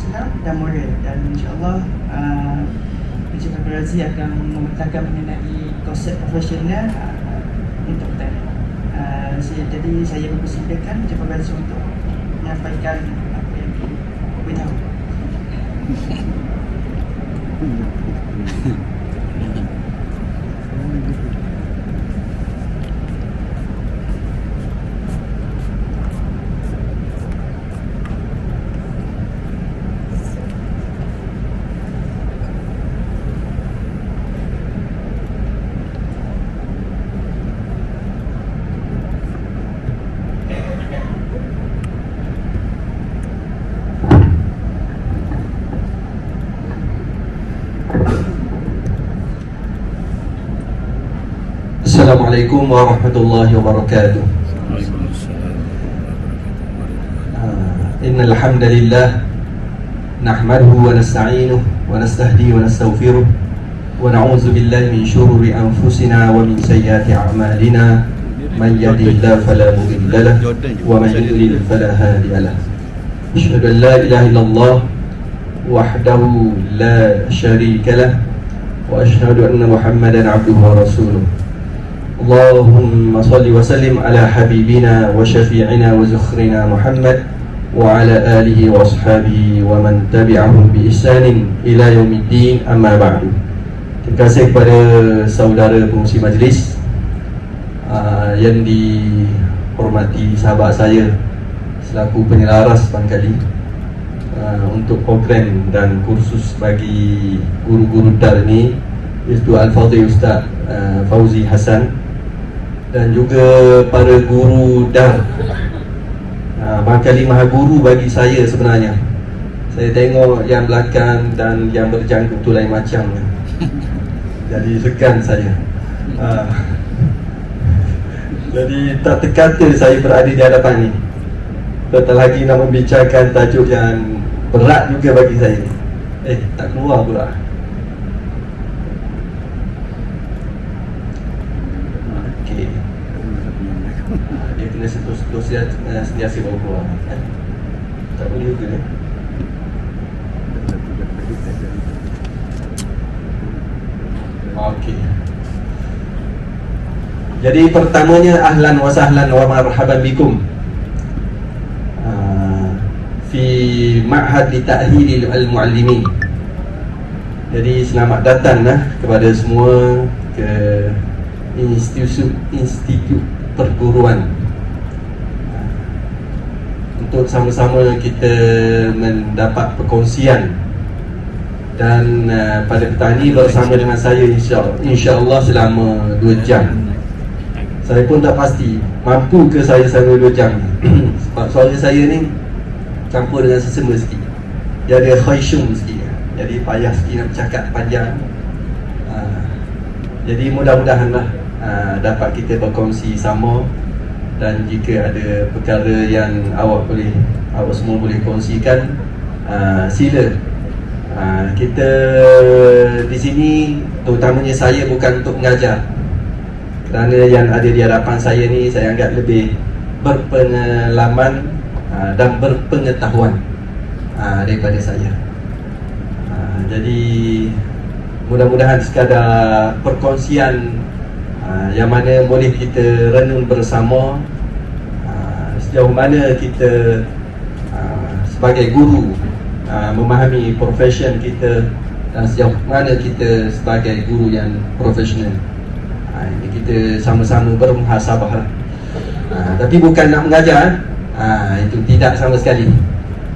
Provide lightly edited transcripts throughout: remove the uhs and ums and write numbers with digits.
Islam dan moral, dan insyaAllah Encik Abdul Razi akan membentangkan mengenai konsep profesional untuk petani. Jadi saya mempersilakan Encik Abdul Razi untuk menyampaikan apa yang diberitahu. Assalamualaikum warahmatullahi wabarakatuh. Innal hamdalillah nahmaduhu wa nasta'inuhu wa nastahdihi wa nastaghfiruh wa na'udzu billahi min shururi anfusina wa min sayyiati a'malina man yahdihillahu fala mudilla lahu wa man yudlil fala hadiya lahu. Asyhadu an la ilaha illallah wahdahu la syarika lahu wa asyhadu anna Muhammadan 'abduhu wa rasuluh. Allahumma salli wa sallim ala habibina wa syafi'ina wa zukhrina Muhammad wa ala alihi wa ashabihi wa man tabi'ahum bi ihsanin ila yaumiddin, amma ba'du. Terima kasih kepada saudara pengurusi majlis yang dihormati sahabat saya selaku penyelaras barangkali untuk program dan kursus bagi guru-guru dar ini, iaitu Al-Fadhil Ustaz Fauzi Hassan, dan juga para guru dar. Barangkali maha guru bagi saya sebenarnya. Saya tengok yang belakang dan yang berjanggut tu lain macam. Jadi segan saya. Jadi tak terkata saya berada di hadapan ni. Betul lagi nak membicarakan tajuk yang berat juga bagi saya. Tak keluar pula. Okey. Dia kena sentiasa bawa keluar. Tak boleh juga. Okey. Jadi pertamanya ahlan wa sahlan wa marhaban bikum fi ma'had li ta'hil al-muallimin. Jadi selamat datang kepada semua ke institut perguruan untuk sama-sama kita mendapat perkongsian. Dan pada petang ini bersama dengan saya insya-Allah selama 2 jam. Saya pun tak pasti mampu ke saya selama 2 jam sebab suara saya ni campur dengan sesama sikit. Dia ada khayshum sikit, jadi payah sikit nak bercakap panjang. Jadi mudah-mudahan dapat kita berkongsi sama. Dan jika ada perkara yang awak semua boleh kongsikan, sila. Kita di sini, terutamanya saya, bukan untuk mengajar, kerana yang ada di hadapan saya ni saya anggap lebih berpengalaman dan berpengetahuan daripada saya. Jadi mudah-mudahan sekadar perkongsian yang mana boleh kita renung bersama sejauh mana kita sebagai guru memahami profession kita, dan sejauh mana kita sebagai guru yang profesional. Ini kita sama-sama bermuhasabah. Tapi bukan nak mengajar, itu tidak sama sekali.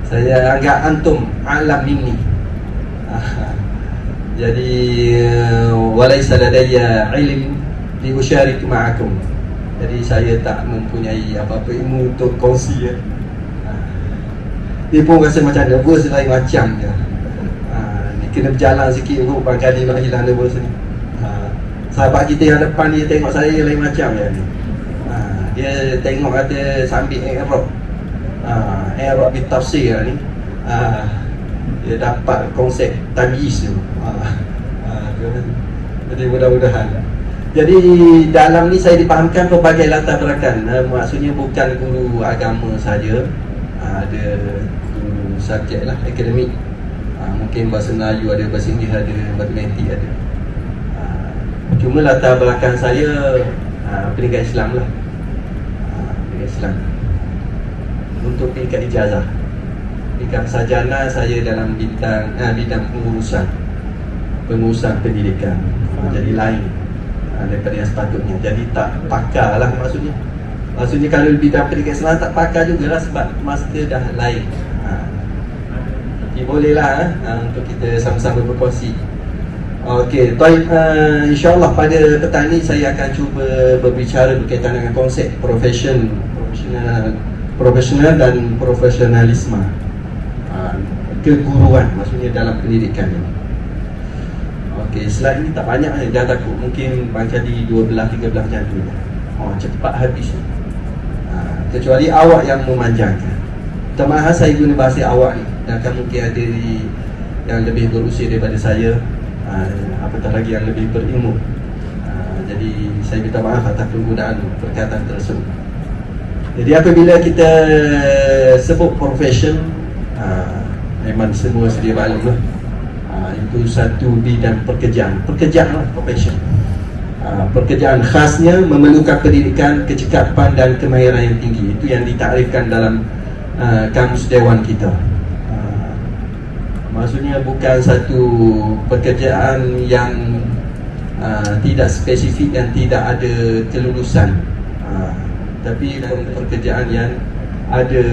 Saya anggap antum alam minni. Jadi walaysa ladayya ilm li usyarik ma'akum. Jadi saya tak mempunyai apa-apa ilmu untuk kongsi. Dia pun rasa macam nervous lain macam je. Ni kena berjalan sikit pun barangkali nak hilang nervous ni. Sahabat kita yang depan dia tengok saya lain macam je ni. Dia tengok kata sambil Arab bitafsir ni. Dia dapat konsep tamyiz tu. Jadi mudah-mudahan. Jadi dalam ni saya dipahamkan pelbagai latar belakang. Maksudnya bukan guru agama saja, ada guru subjek lah, akademik. Mungkin bahasa Melayu ada, bahasa Inggeris ada, matematik ada. Cuma latar belakang saya pendidikan Islam lah. Pendidikan Islam. Untuk pendidikan ijazah, pendidikan sarjana saya dalam bidang pengurusan pendidikan. Jadi lain daripada yang sepatutnya. Jadi tak pakar lah maksudnya. Maksudnya kalau bidang pendidikan Islam tak pakar jugalah sebab master dah lain. Jadi bolehlah untuk kita sama-sama berkongsi. Okey, insyaAllah pada petang ni saya akan cuba berbicara berkaitan dengan konsep profesional dan profesionalisme, keguruan maksudnya dalam pendidikan ini. Okey, slide ni tak banyak, jangan takut, mungkin barangkali 12-13 jam tu. Cepat habis. Kecuali awak yang memanjangkan. Minta maaf saya guna bahasa awak ni, dan akan mungkin ada yang lebih berusia daripada saya, apatah lagi yang lebih berilmu. Jadi saya minta maaf atas penggunaan perkataan tersebut. Jadi apabila kita sebut profession, memang semua sedia maklum lah, itu satu bidang pekerjaan lah, profession. Pekerjaan khasnya memerlukan pendidikan, kecekapan dan kemahiran yang tinggi. Itu yang ditaktifkan dalam kamus dewan kita. Maksudnya bukan satu pekerjaan yang tidak spesifik dan tidak ada kelulusan, tapi pekerjaan yang ada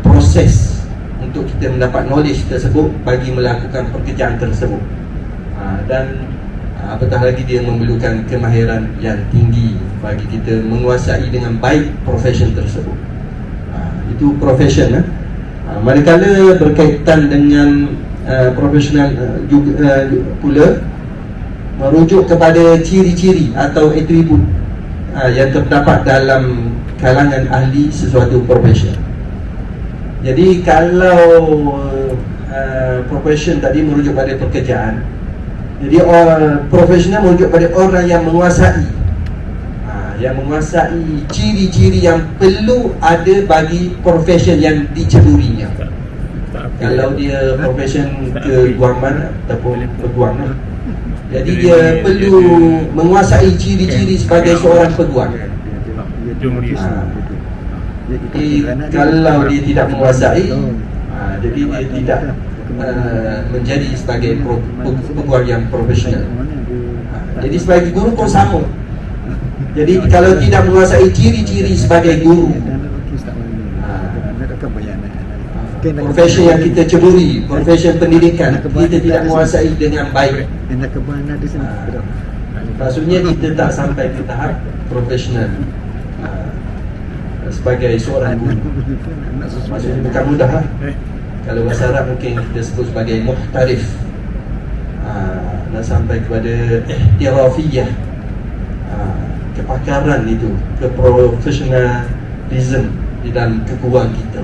proses untuk kita mendapat knowledge tersebut bagi melakukan pekerjaan tersebut. Dan apatah lagi dia memerlukan kemahiran yang tinggi bagi kita menguasai dengan baik profession tersebut. Itu profession. Manakala berkaitan dengan profesional juga pula merujuk kepada ciri-ciri atau atribut yang terdapat dalam kalangan ahli sesuatu profession. Jadi kalau profession tadi merujuk pada pekerjaan, jadi profesional merujuk pada orang yang menguasai ciri-ciri yang perlu ada bagi profession yang diceburinya. Kalau dia profession keguaman ataupun peguam, jadi dia perlu menguasai ciri-ciri sebagai seorang peguam. Jadi kalau dia tidak menguasai, jadi dia tidak menjadi sebagai peguam yang profesional. Jadi sebagai guru pun sama. Jadi kalau tidak menguasai ciri-ciri sebagai guru, profesi yang kita ceburi, profesi pendidikan, kita tidak menguasai dengan baik, maksudnya kita tak sampai ke tahap profesional sebagai seorang guru. Maksudnya bukan mudah lah. Kalau bahasa Arab mungkin kita sebut sebagai muhtarif, dan sampai kepada ihtirafiyah, kepakaran itu, keprofesionalism di dalam keguruan kita.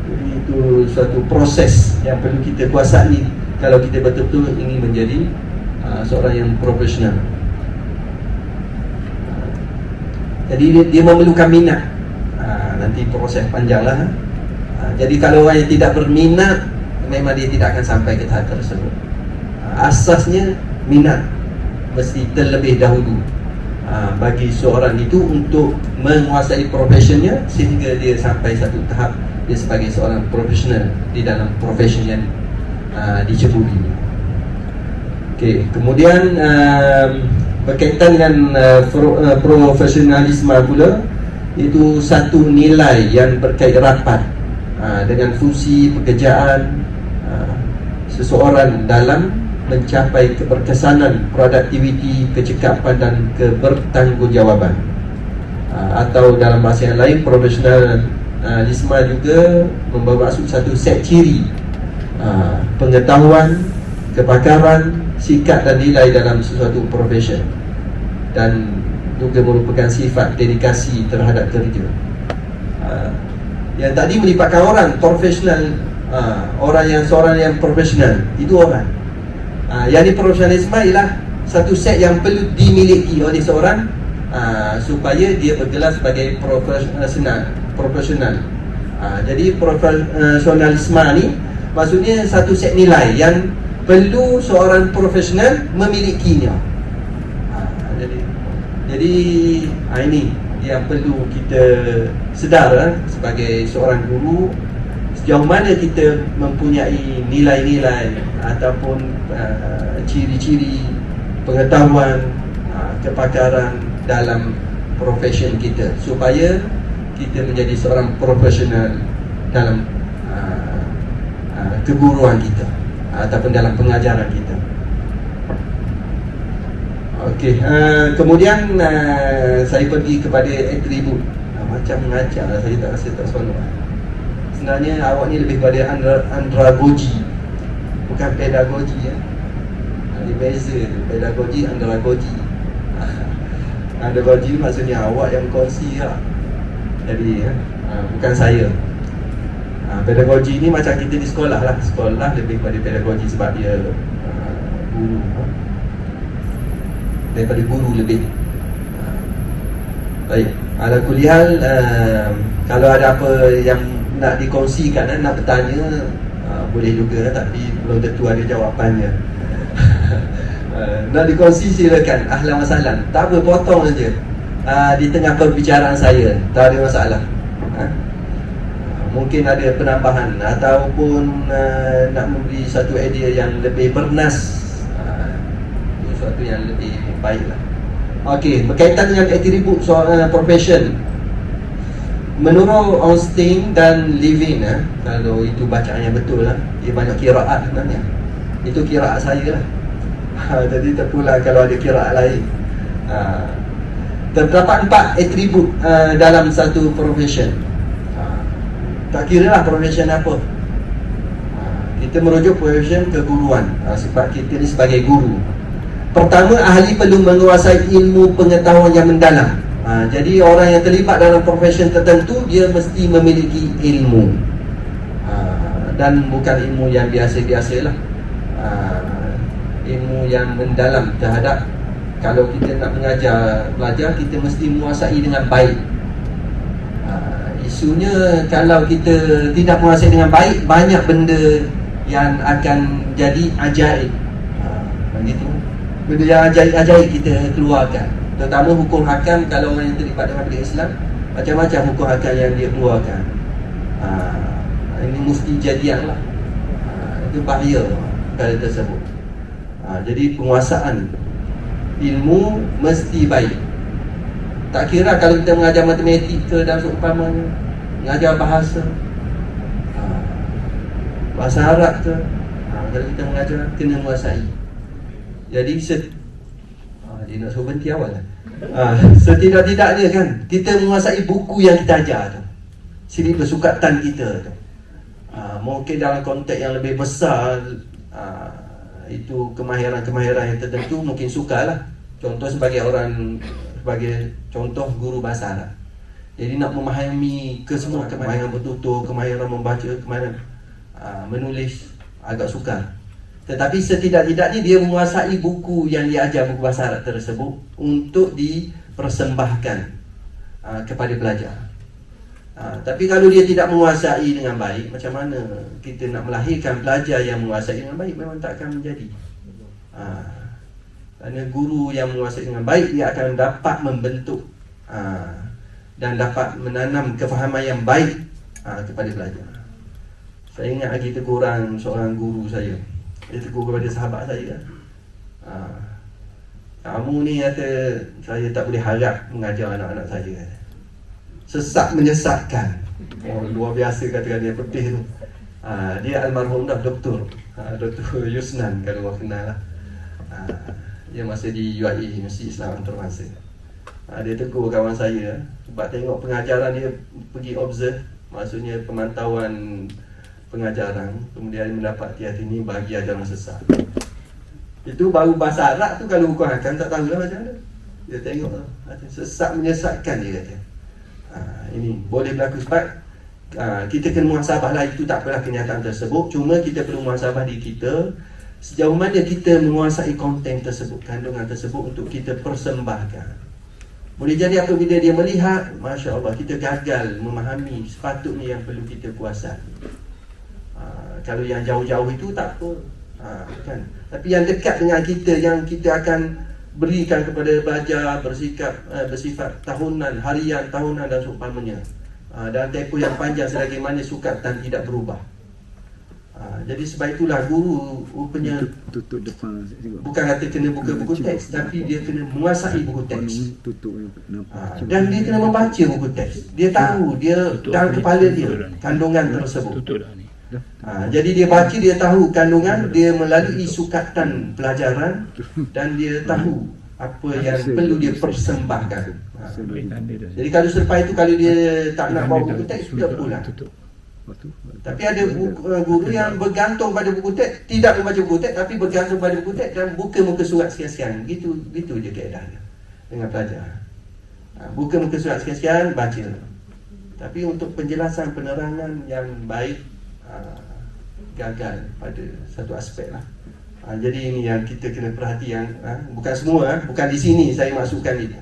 Jadi itu suatu proses yang perlu kita kuasai kalau kita betul-betul ingin menjadi seorang yang profesional. Jadi dia memerlukan minat. Nanti proses panjang lah. Jadi kalau orang yang tidak berminat, memang dia tidak akan sampai ke tahap tersebut. Asasnya minat mesti terlebih dahulu bagi seorang itu untuk menguasai profesionnya, sehingga dia sampai satu tahap dia sebagai seorang profesional di dalam profesion yang diceburi. Okey, kemudian berkaitan dengan profesionalisme pula, itu satu nilai yang berkait rapat dengan fungsi pekerjaan seseorang dalam mencapai keberkesanan, produktiviti, kecekapan dan kebertanggungjawaban. Atau dalam bahasa yang lain, profesionalisme juga membawa maksud satu set ciri pengetahuan, kepakaran, sikap dan nilai dalam sesuatu profession, dan juga merupakan sifat dedikasi terhadap kerja. Yang tadi melibatkan orang profesional, seorang yang profesional, itu orang. Yang profesionalisme ialah satu set yang perlu dimiliki oleh seorang supaya dia bergelar sebagai profesional. Jadi profesionalisme ni maksudnya satu set nilai yang perlu seorang profesional memilikinya. Jadi ini yang perlu kita sedar sebagai seorang guru, sejauh mana kita mempunyai nilai-nilai ataupun ciri-ciri pengetahuan, kepakaran dalam profession kita, supaya kita menjadi seorang profesional dalam keguruan kita ataupun dalam pengajaran kita. Okey, kemudian saya pergi kepada atribut. Macam mengajar lah, saya tak rasa tak seronok. Sebenarnya awak ni lebih pada andragogi, bukan pedagogi ya. Ada beza tu, pedagogi, andragogi. Andragogi maksudnya awak yang kongsi lah. Jadi bukan saya. Pedagogi ni macam kita di sekolah lah. Sekolah lebih pada pedagogi sebab dia guru, daripada guru lebih. Baik, ala kulihal, kalau ada apa yang nak dikongsikan, nak bertanya, boleh juga, tapi belum tentu ada jawapannya. Nak dikongsi silakan, ahlan wa sahlan. Tak apa, potong saja di tengah perbicaraan saya, tak ada masalah. Mungkin ada penambahan ataupun nak memberi satu idea yang lebih bernas, sesuatu yang lebih baiklah. Okey, berkaitan dengan atribut profession, menurut Austin dan Levin, kalau itu bacaan yang betul lah, dia banyak kiraat sebenarnya. Itu kiraat saya lah. Jadi terpulang kalau ada kiraat lain. Terdapat 4 atribut dalam satu profession. Tak kira lah profession apa. Kita merujuk profession keguruan, sebab kita ni sebagai guru. Pertama, ahli perlu menguasai ilmu pengetahuan yang mendalam. Jadi orang yang terlibat dalam profession tertentu, dia mesti memiliki ilmu, dan bukan ilmu yang biasa-biasa lah. Ilmu yang mendalam terhadap, kalau kita nak mengajar pelajar, kita mesti menguasai dengan baik. Isunya kalau kita tidak menguasai dengan baik, banyak benda yang akan jadi ajaib. Begitu. Benda yang ajaib kita keluarkan. Terutama hukum hakam, kalau orang yang terlibat dengan bidang Islam, macam-macam hukum hakam yang dia keluarkan. Ini mesti jadian lah. Itu bahaya perkara tersebut. Jadi penguasaan ilmu mesti baik. Tak kira kalau kita mengajar matematik ke dan seumpamanya, mengajar bahasa Arab ke, kalau kita mengajar, kena menguasai. Jadi dia nak suruh berhenti awal lah. Setidak-tidaknya kan, kita menguasai buku yang kita ajar tu, silibus sukatan kita tu. Mungkin dalam konteks yang lebih besar, itu kemahiran-kemahiran yang tertentu mungkin sukarlah. Contoh sebagai contoh guru bahasa Arab. Jadi nak memahami kesemua kemahiran bertutur, kemahiran membaca, kemahiran menulis, agak sukar. Tetapi setidak-tidaknya dia menguasai buku yang dia ajar, buku bahasa Arab tersebut, untuk dipersembahkan kepada pelajar. Tapi kalau dia tidak menguasai dengan baik, macam mana kita nak melahirkan pelajar yang menguasai dengan baik? Memang tak akan menjadi. Kerana guru yang menguasai dengan baik, dia akan dapat membentuk dan dapat menanam kefahaman yang baik kepada pelajar. Saya ingat lagi teguran seorang guru saya. Dia tegur kepada sahabat saya, kamu ni kata, saya tak boleh harap mengajar anak-anak saya. Sesat menyesatkan. Luar biasa kata-kata dia, pedih tu. Dia almarhum dah, Dr. Yusnan, kalau orang kenal lah. Dia masih di UAE, Universiti Islam Antarabangsa. Dia tegur kawan saya, sebab tengok pengajaran dia, pergi observe, maksudnya pemantauan pengajaran, kemudian mendapati hati ini bagi ajaran sesat. Itu baru bahasa Arab tu, kalau hukum hakam tak tahulah macam mana. Dia tengok sesat menyesatkan, dia kata. Ini boleh berlaku sebab kita kena muhasabah lah. Itu tak apalah kenyataan tersebut. Cuma kita perlu muhasabah diri kita, sejauh mana kita menguasai konten tersebut, kandungan tersebut, untuk kita persembahkan. Boleh jadi apabila dia melihat, Masya Allah, kita gagal memahami sepatutnya yang perlu kita kuasai. Kalau yang jauh-jauh itu tak apa, kan? Tapi yang dekat dengan kita, yang kita akan berikan kepada belajar bersifat tahunan, harian, tahunan dan seumpamanya, dan tempoh yang panjang selagi mana sukatan tidak berubah. Jadi sebab itulah guru rupanya tutup depan bukan kata kena buka buku teks, tapi dia kena menguasai buku teks. Dan dia kena membaca buku teks. Dia tahu, dia dalam kepala dia kandungan tersebut. Jadi dia baca, dia tahu kandungan, dia melalui sukatan pelajaran, dan dia tahu apa yang perlu dia persembahkan. Jadi kalau selepas itu, kalau dia tak nak bawa buku teks, sudah pulang. Tapi ada guru yang bergantung pada buku teks, tidak membaca buku teks, tapi bergantung pada buku teks dan buka muka surat sekian-sekian. Gitu je keadaannya dengan pelajar. Buka muka surat sekian-sekian, baca. Tapi untuk penjelasan, penerangan yang baik, gagal pada satu aspek lah. Jadi ini yang kita kena perhatikan. Bukan semua, bukan di sini saya masukkan ini.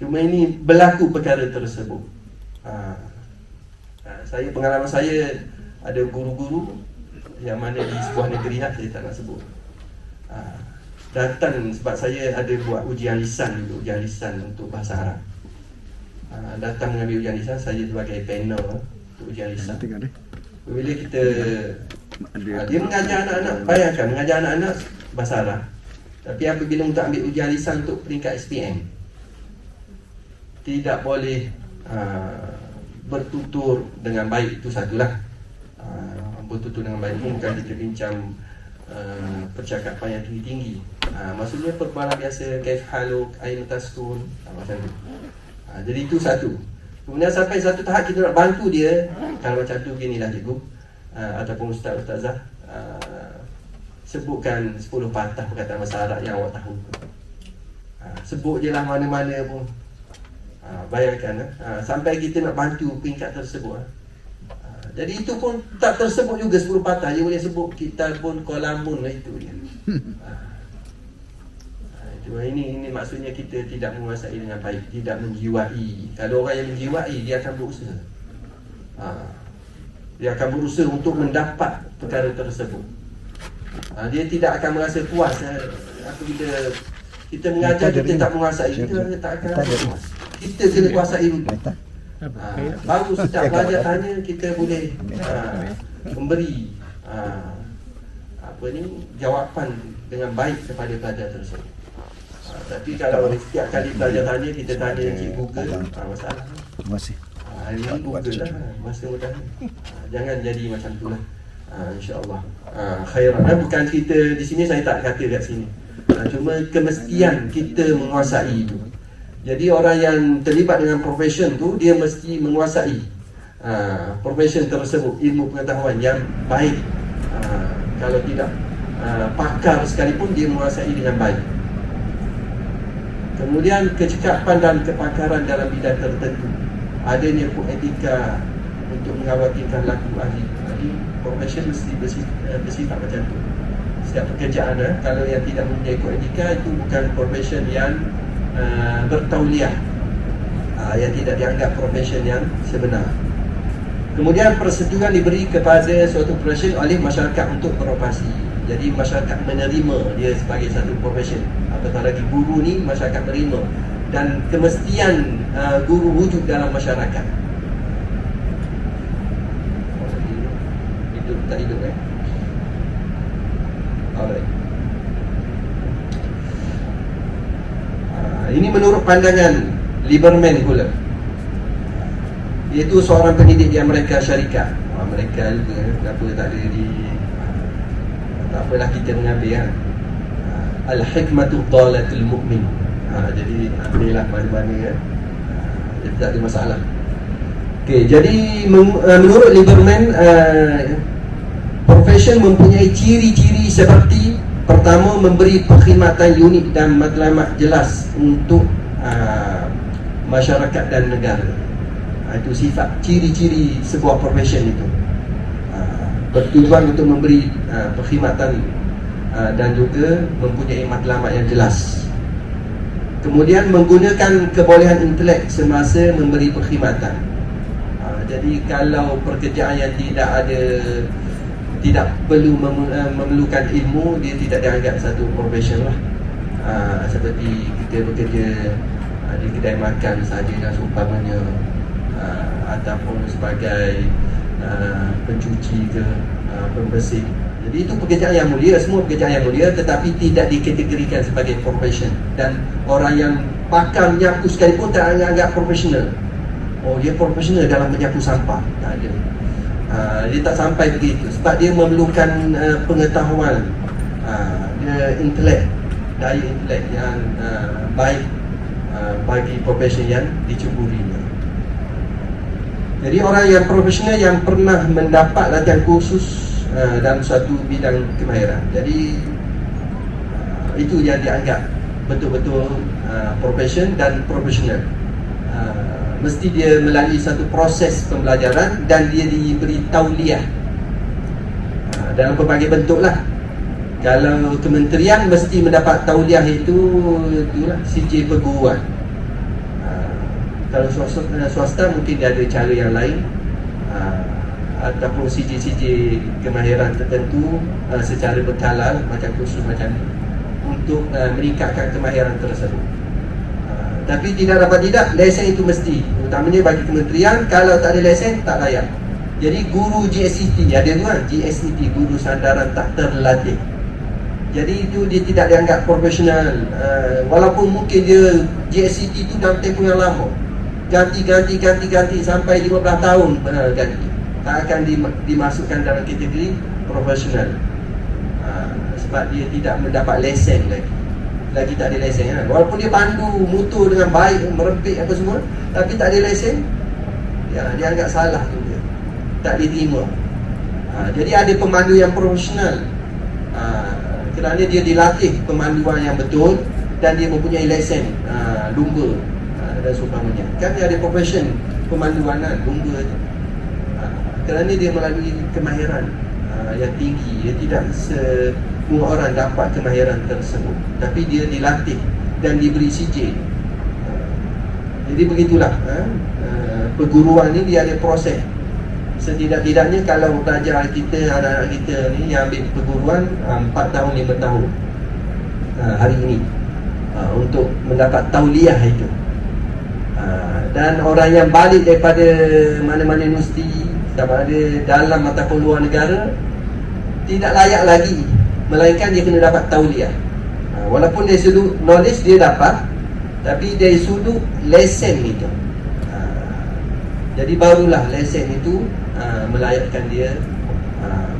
Cuma ini berlaku perkara tersebut. Pengalaman saya, ada guru-guru yang mana di sebuah negeri, saya tak nak sebut, datang sebab saya ada buat ujian lisan untuk bahasa Arab. Datang mengambil ujian lisan, saya sebagai panel untuk ujian lisan. Bila kita dia mengajar anak-anak, bayangkan mengajar anak-anak bahasa Arab, tapi apabila untuk ambil ujian lisan untuk peringkat SPM, tidak boleh bertutur dengan baik. Itu satulah. Bertutur dengan baik pun bukan kita bincang percakapan yang tinggi-tinggi. Maksudnya perbualan biasa, kaif haluk, aina taskun, macam tu. Jadi itu satu. Kemudian sampai satu tahap kita nak bantu dia. Kalau macam tu, beginilah cikgu ataupun ustazah, sebutkan 10 patah perkataan bahasa Arab yang awak tahu. Sebut je lah mana-mana pun. Bayangkan, sampai kita nak bantu peringkat tersebut. Jadi itu pun tak tersebut juga 10 patah. Dia boleh sebut kitabun qalamun lah, itu dia. Ini maksudnya kita tidak menguasai dengan baik, tidak menjiwai. Kalau orang yang menjiwai, dia akan berusaha. Dia akan berusaha untuk mendapat perkara tersebut. Dia tidak akan merasa puas. Apabila kita mengajar, kita tak menguasai, kita tak akan rasa puas. Kita kena kuasai dulu. Baru setiap pelajar tanya, kita boleh memberi jawapan dengan baik kepada pelajar tersebut. Tapi kalau setiap kali pelajar tanya, kita tanya Cik Google, masalah. Terima kasih. Ini Google lah, masa mudah. Jangan jadi macam tu lah. InsyaAllah khairan. Bukan kita di sini, saya tak kata kat sini. Cuma kemestian kita menguasai itu. Jadi orang yang terlibat dengan profession tu, dia mesti menguasai profession tersebut, ilmu pengetahuan yang baik. Kalau tidak pakar sekalipun, dia menguasai dengan baik. Kemudian kecekapan dan kepakaran dalam bidang tertentu, adanya etika untuk mengawal tingkah laku ahli. Jadi profession mesti bersifat macam tu. Setiap pekerjaan, kalau yang tidak mempunyai etika, itu bukan profession yang bertauliah, yang tidak dianggap profession yang sebenar. Kemudian persetujuan diberi kepada suatu profession oleh masyarakat untuk beroperasi. Jadi masyarakat menerima dia sebagai satu profession. Apatah lagi guru ni, masyarakat menerima. Dan kemestian guru wujud dalam masyarakat. Hidup tak hidup Alright. Ini menurut pandangan Lieberman pula, iaitu seorang pendidik di Amerika Syarikat. Amerika juga, kenapa tak ada di, tak apalah kita mengambil Al-Hikmatu Dhalatul Mu'min. Jadi ambillah mana-mana jadi tak ada masalah. Okay, jadi menurut Lieberman, profession mempunyai ciri-ciri seperti: pertama, memberi perkhidmatan unik dan matlamat jelas untuk masyarakat dan negara. Itu sifat ciri-ciri sebuah profession itu. Bertujuan untuk memberi perkhidmatan dan juga mempunyai matlamat yang jelas. Kemudian menggunakan kebolehan intelek semasa memberi perkhidmatan. Jadi kalau pekerjaan yang tidak perlu memerlukan ilmu, dia tidak dianggap satu profession lah. Seperti kita bekerja di kedai makan sahaja seumpamanya, ataupun sebagai pencuci ke pembersih. Jadi itu pekerjaan yang mulia, semua pekerjaan yang mulia, tetapi tidak dikategorikan sebagai profession. Dan orang yang pakar menyapu sekalipun tak anggap profesional. Oh, dia profesional dalam menyapu sampah. Tak ada. Dia tak sampai begitu sebab dia memerlukan pengetahuan, dia intelek, daya intelek yang baik bagi profesi yang diceburinya. Jadi orang yang profesional yang pernah mendapat latihan khusus dalam suatu bidang kemahiran. Jadi itu yang dianggap betul-betul profession dan profesional. Mesti dia melalui satu proses pembelajaran dan dia diberi tauliah dalam pelbagai bentuk lah. Kalau kementerian mesti mendapat tauliah itulah CJ perguruan. Kalau swasta mungkin dia ada cara yang lain, ataupun CJ kemahiran tertentu secara berkala macam kursus macam ni untuk meningkatkan kemahiran tersebut. Tapi tidak dapat tidak, lesen itu mesti. Utamanya bagi kementerian, kalau tak ada lesen, tak layak. Jadi guru GSCT, ada tu kan, GSCT, guru sandaran tak terlatih. Jadi itu dia tidak dianggap profesional. Walaupun mungkin dia GSCT itu dalam tempoh yang lama, ganti sampai 15 tahun ganti, tak akan dimasukkan dalam kategori profesional. Sebab dia tidak mendapat lesen lagi tak ada lesen kan? Walaupun dia pandu motor dengan baik, merepek apa semua, tapi tak ada lesen, dia anggap salah tu, dia tak diterima. Jadi ada pemandu yang profesional, kerana dia dilatih pemanduan yang betul dan dia mempunyai lesen lumba dan seumpamanya. Kan dia ada profession pemanduan lumba tu, kerana dia melalui kemahiran yang tinggi. Dia tidak semua orang dapat kemahiran tersebut, tapi dia dilatih dan diberi CJ. Jadi begitulah, perguruan ni dia ada proses. Setidak-tidaknya kalau pelajar kita, anak-anak kita ni yang ambil perguruan 4 tahun 5 tahun hari ini untuk mendapat tauliah itu. Dan orang yang balik daripada mana-mana universiti sama ada dalam ataupun luar negara tidak layak lagi, melainkan dia kena dapat tauliah. Walaupun dari sudut knowledge dia dapat, tapi dari sudut lesen itu, jadi barulah lesen itu melayakkan dia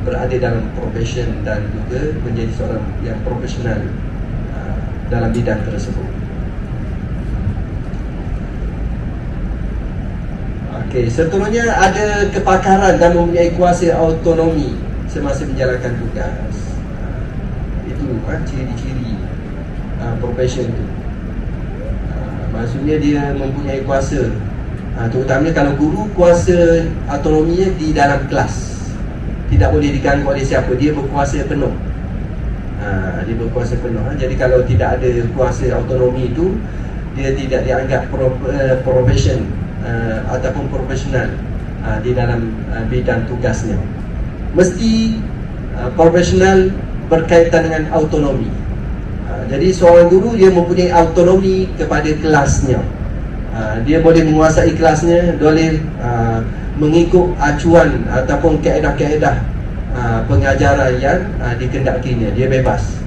berada dalam profession dan juga menjadi seorang yang profesional dalam bidang tersebut. Okey, seterusnya ada kepakaran dan mempunyai kuasa autonomi semasa menjalankan tugas. Itu ciri-ciri profession itu. Maksudnya dia mempunyai kuasa, terutamanya kalau guru, kuasa autonominya di dalam kelas, tidak boleh diganggu oleh siapa, dia berkuasa penuh. Dia berkuasa penuh. Jadi kalau tidak ada kuasa autonomi itu, dia tidak dianggap profession ataupun profesional di dalam bidang tugasnya. Mesti profesional berkaitan dengan autonomi. Jadi seorang guru dia mempunyai autonomi kepada kelasnya. Dia boleh menguasai kelasnya, boleh mengikut acuan ataupun kaedah-kaedah pengajaran yang dikehendakinya. Dia bebas,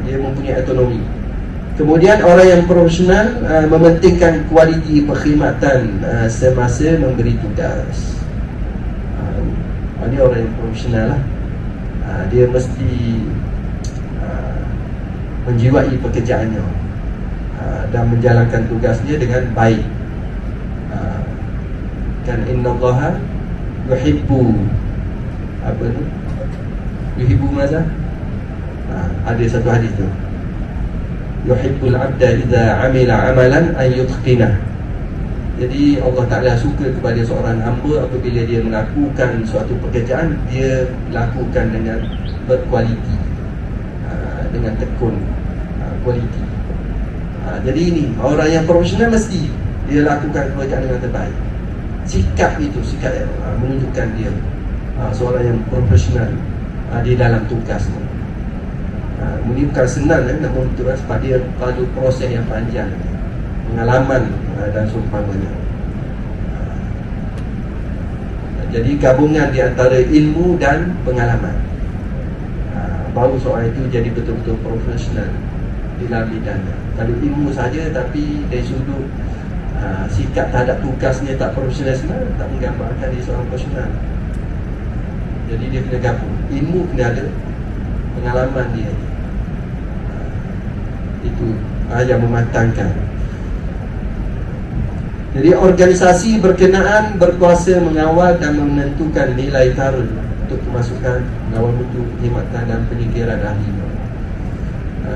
dia mempunyai autonomi. Kemudian orang yang profesional mementingkan kualiti perkhidmatan semasa memberi tugas. Ini orang yang profesional lah. Dia mesti menjiwai pekerjaannya dan menjalankan tugasnya dengan baik. Kan innallaha yuhibbu apa tu? Yuhibbu maza? Ada satu hadis tu. Yuhibbul abda idza amila amalan an yutqinah. Jadi Allah Ta'ala suka kepada seorang hamba apabila dia melakukan suatu pekerjaan, dia lakukan dengan berkualiti, dengan tekun, kualiti. Jadi ini orang yang profesional mesti dia lakukan pekerjaan dengan terbaik. Sikap itu, sikap yang menunjukkan dia seorang yang profesional di dalam tugasnya. Ini bukan senang namun itu sebab dia perlu proses yang panjang, pengalaman dan seumpamanya. Jadi gabungan di antara ilmu dan pengalaman, baru seorang itu jadi betul-betul profesional di dalam bidangnya. Kalau ilmu saja tapi dari sudut sikap terhadap tugasnya tak profesional, tak menggambarkan dia seorang profesional. Jadi dia kena gabung, ilmu kena ada, pengalaman dia itu yang mematangkan. Jadi organisasi berkenaan berkuasa mengawal dan menentukan nilai tarun untuk pemasukan, mengawal mutu, perkhidmatan dan penyikiran ahli.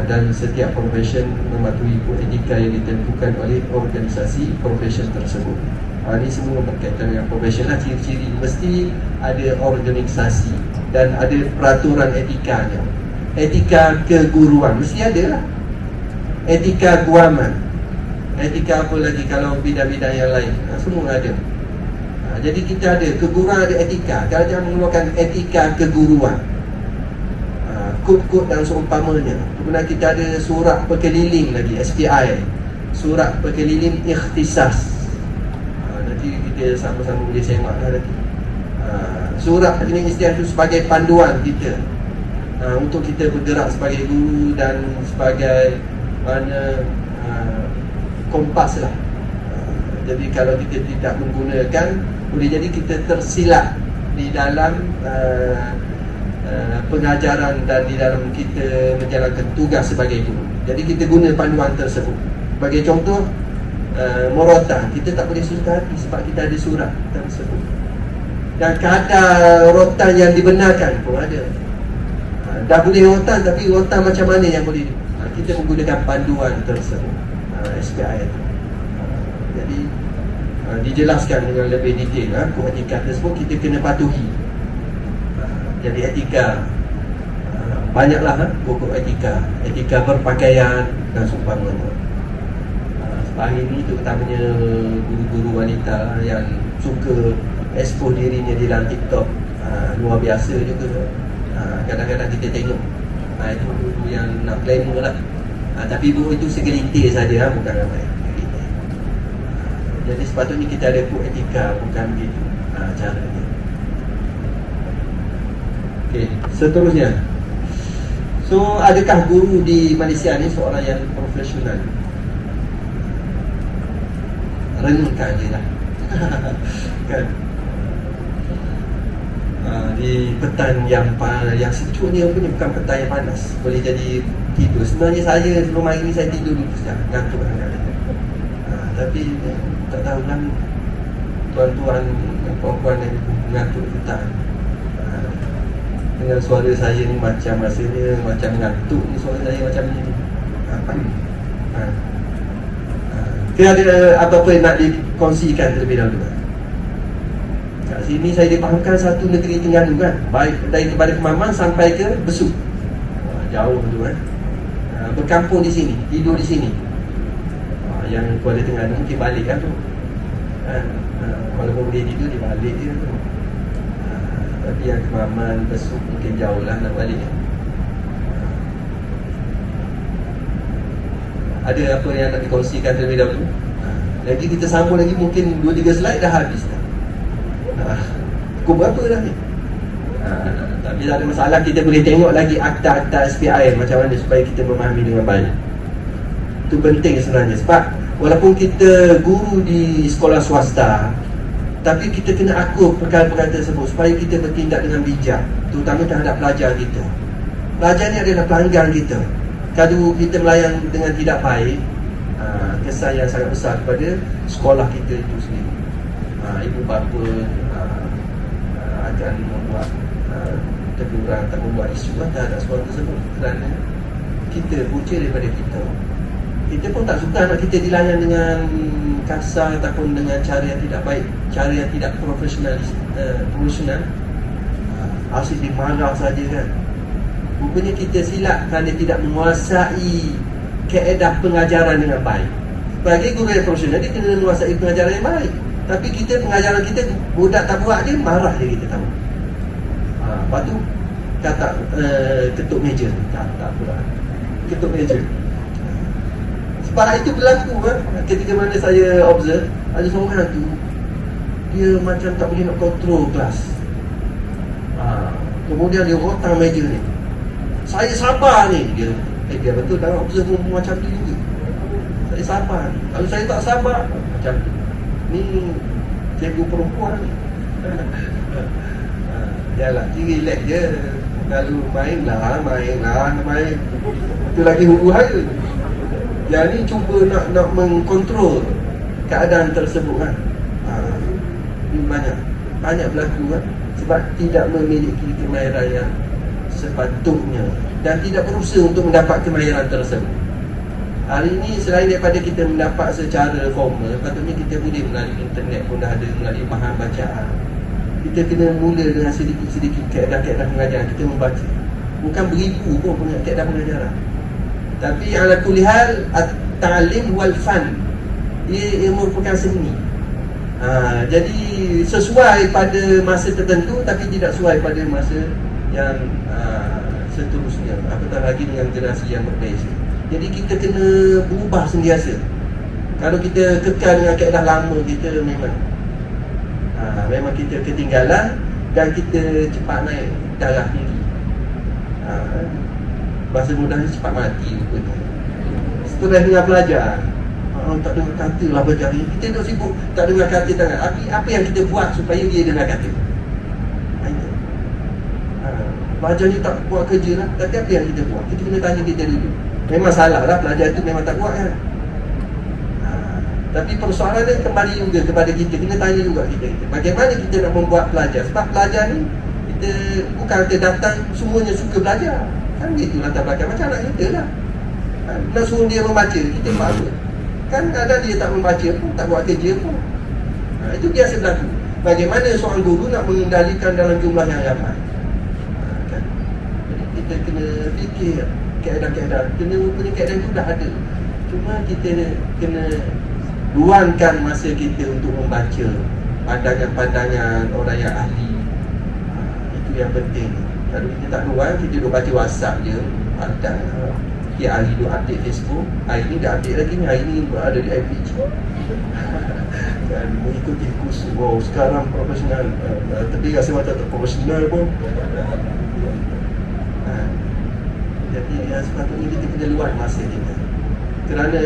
Dan setiap profesion mematuhi kod etika yang ditentukan oleh organisasi profesion tersebut. Ini semua berkaitan dengan profesional. Ciri-ciri mesti ada organisasi dan ada peraturan etikanya. Etika keguruan mesti ada lah. Etika guaman, etika apa lagi kalau bidang-bidang yang lain, semua ada. Jadi kita ada keguruan, ada etika. Kalau jangan mengeluarkan etika keguruan, kod-kod dan seumpamanya. Kemudian kita ada surat perkeliling lagi, SPI, surat perkeliling ikhtisas. Nanti kita sama-sama boleh semak lah nanti. Surat perkeliling ikhtisas itu sebagai panduan kita untuk kita bergerak sebagai guru dan sebagai mana kompas lah. Jadi kalau kita tidak menggunakan, boleh jadi kita tersilap di dalam pengajaran dan di dalam kita menjalankan tugas sebagai guru. Jadi kita guna panduan tersebut. Sebagai contoh, murotan, kita tak boleh susah hati sebab kita ada surat tersebut. Dan kadar rotan yang dibenarkan pun ada. Dah boleh rotan, tapi rotan macam mana yang boleh kita menggunakan panduan tersebut, SPI itu. Jadi dijelaskan dengan lebih detail kod etika tersebut kita kena patuhi. Jadi etika banyaklah pokok etika, etika berpakaian dan seumpamanya. Hari ini terutamanya guru-guru wanita yang suka expose dirinya di dalam TikTok, luar biasa juga. Kadang-kadang kita tengok itu guru yang nak glamour lah, tapi guru itu segelintir saja, bukan ramai. Jadi sepatutnya kita ada kod etika, bukan begitu caranya. Okey, seterusnya. So, adakah guru di Malaysia ni seorang yang profesional? Renungkan je lah. Kan? Di petang yang sejuknya pun bukan petang yang panas, boleh jadi tidur. Sebenarnya saya sebelum hari ni saya tidur dulu sekejap, ngantuk kadang-kadang. Tapi tak tahu lah tuan-tuan dan puan-puan yang ngantuk petang. Dengan suara saya ni macam rasanya macam ngantuk ni, suara saya macam ni. Kita ada apa-apa yang nak dikongsikan terlebih dahulu? Kat sini saya dipahamkan satu negeri Terengganu kan, baik daripada Kemaman sampai ke Besut. Jauh tu kan. Berkampung di sini, tidur di sini. Yang Kuala Terengganu mungkin balik kan tu. Walaupun dia tidur, dia balik je tu. Tapi yang Kemaman, Besut mungkin jauh lah nak balik. Ada apa yang nak dikongsikan terlebih dahulu? Lagi kita sambung lagi mungkin 2-3 slide dah habis dah. Pukul berapa dah ni? Tapi tak ada masalah, kita boleh tengok lagi akta-akta SPI macam mana supaya kita memahami dengan baik. Itu penting sebenarnya, sebab walaupun kita guru di sekolah swasta, tapi kita kena akur perkara-perkara tersebut supaya kita bertindak dengan bijak, terutama terhadap pelajar kita. Pelajar ni adalah pelanggan kita. Kalau kita melayan dengan tidak baik, kesan yang sangat besar kepada sekolah kita itu sendiri. Ibu bapa akan membuat teguran, tak membuat isu terhadap sekolah tersebut kerana kita punca daripada kita. Kita pun tak suka anak kita dilayan dengan kasar ataupun dengan cara yang tidak baik, cara yang tidak profesional. Asyik dimarah saja kan. Rupanya kita silap kerana tidak menguasai kaedah pengajaran dengan baik. Bagi guru yang profesional, dia kena menguasai pengajaran yang baik. Tapi kita, pengajaran kita, budak tak buat dia, marah dia, kita tahu. Lepas tu kata ketuk meja, kata pula ketuk meja. Sebab itu berlaku ketika mana saya observe, ada seorang tu dia macam tak boleh nak kontrol kelas. Kemudian dia rotang meja ni, saya sabar ni, dia betul dalam observe macam tu juga. Saya sabar ni, kalau saya tak sabar macam tu. Ni cikgu perempuan ni. Yalah, relax je. Kalau main. Itu lagi huru-hara. Yang ni cuba nak mengkontrol keadaan tersebut kan. Ini banyak berlaku kan. Sebab tidak memiliki kemahiran yang sepatutnya dan tidak berusaha untuk mendapat kemahiran tersebut. Hari ini selain daripada kita mendapat secara formal, patutnya kita boleh melalui internet pun dah ada, melalui bahan bacaan. Kita kena mula dengan sedikit-sedikit kaedah-kaedah pengajaran. Kita membaca, bukan beribu pun punya kaedah pengajaran. Tapi ala kulli hal, at-ta'lim wal fan, ia merupakan seni. Jadi sesuai pada masa tertentu, tapi tidak sesuai pada masa yang seterusnya, apatah lagi dengan generasi yang berbeza. Jadi kita kena berubah sentiasa. Kalau kita kekal dengan kaedah lama, kita memang kita ketinggalan dan kita cepat naik darah tinggi. Bahasa mudahnya cepat mati rupanya. Setelah dengar pelajar, tak dengar kata lah belajar ni. Kita duduk sibuk tak dengar kata tangan. Apa yang kita buat supaya dia dengar kata? Pelajar ni tak buat kerja lah. Tapi apa yang kita buat? Kita kena tanya kita dulu. Memang salah lah, pelajar tu memang tak buat kan. Tapi persoalan dia kembali juga kepada kita. Kena tanya juga kita. Bagaimana kita nak membuat pelajar? Sebab pelajar ni, kita bukan kita datang semuanya suka belajar. Kan gitu latar belakang. Macam anak kita lah. Nak suruh dia membaca, kita buat apa? Kan ada dia tak membaca pun, tak buat kerja pun. Itu biasa berlaku. Bagaimana seorang guru nak mengendalikan dalam jumlah yang ramai? Kan? Jadi kita kena fikir kaedah-kaedah. Punya kaedah itu dah ada. Cuma kita kena luangkan masa kita untuk membaca pandangan-pandangan orang yang ahli. Itu yang penting. Kalau kita tak luang, kita duduk baca WhatsApp je, dia ahli duduk update Facebook. Hari ni dah update lagi ni, hari ni ada di IPG. Dan mengikuti kursus. Wow, sekarang profesional. Tapi rasa macam tak profesional pun. Jadi sepatutnya kita kena luang masa kita. Kerana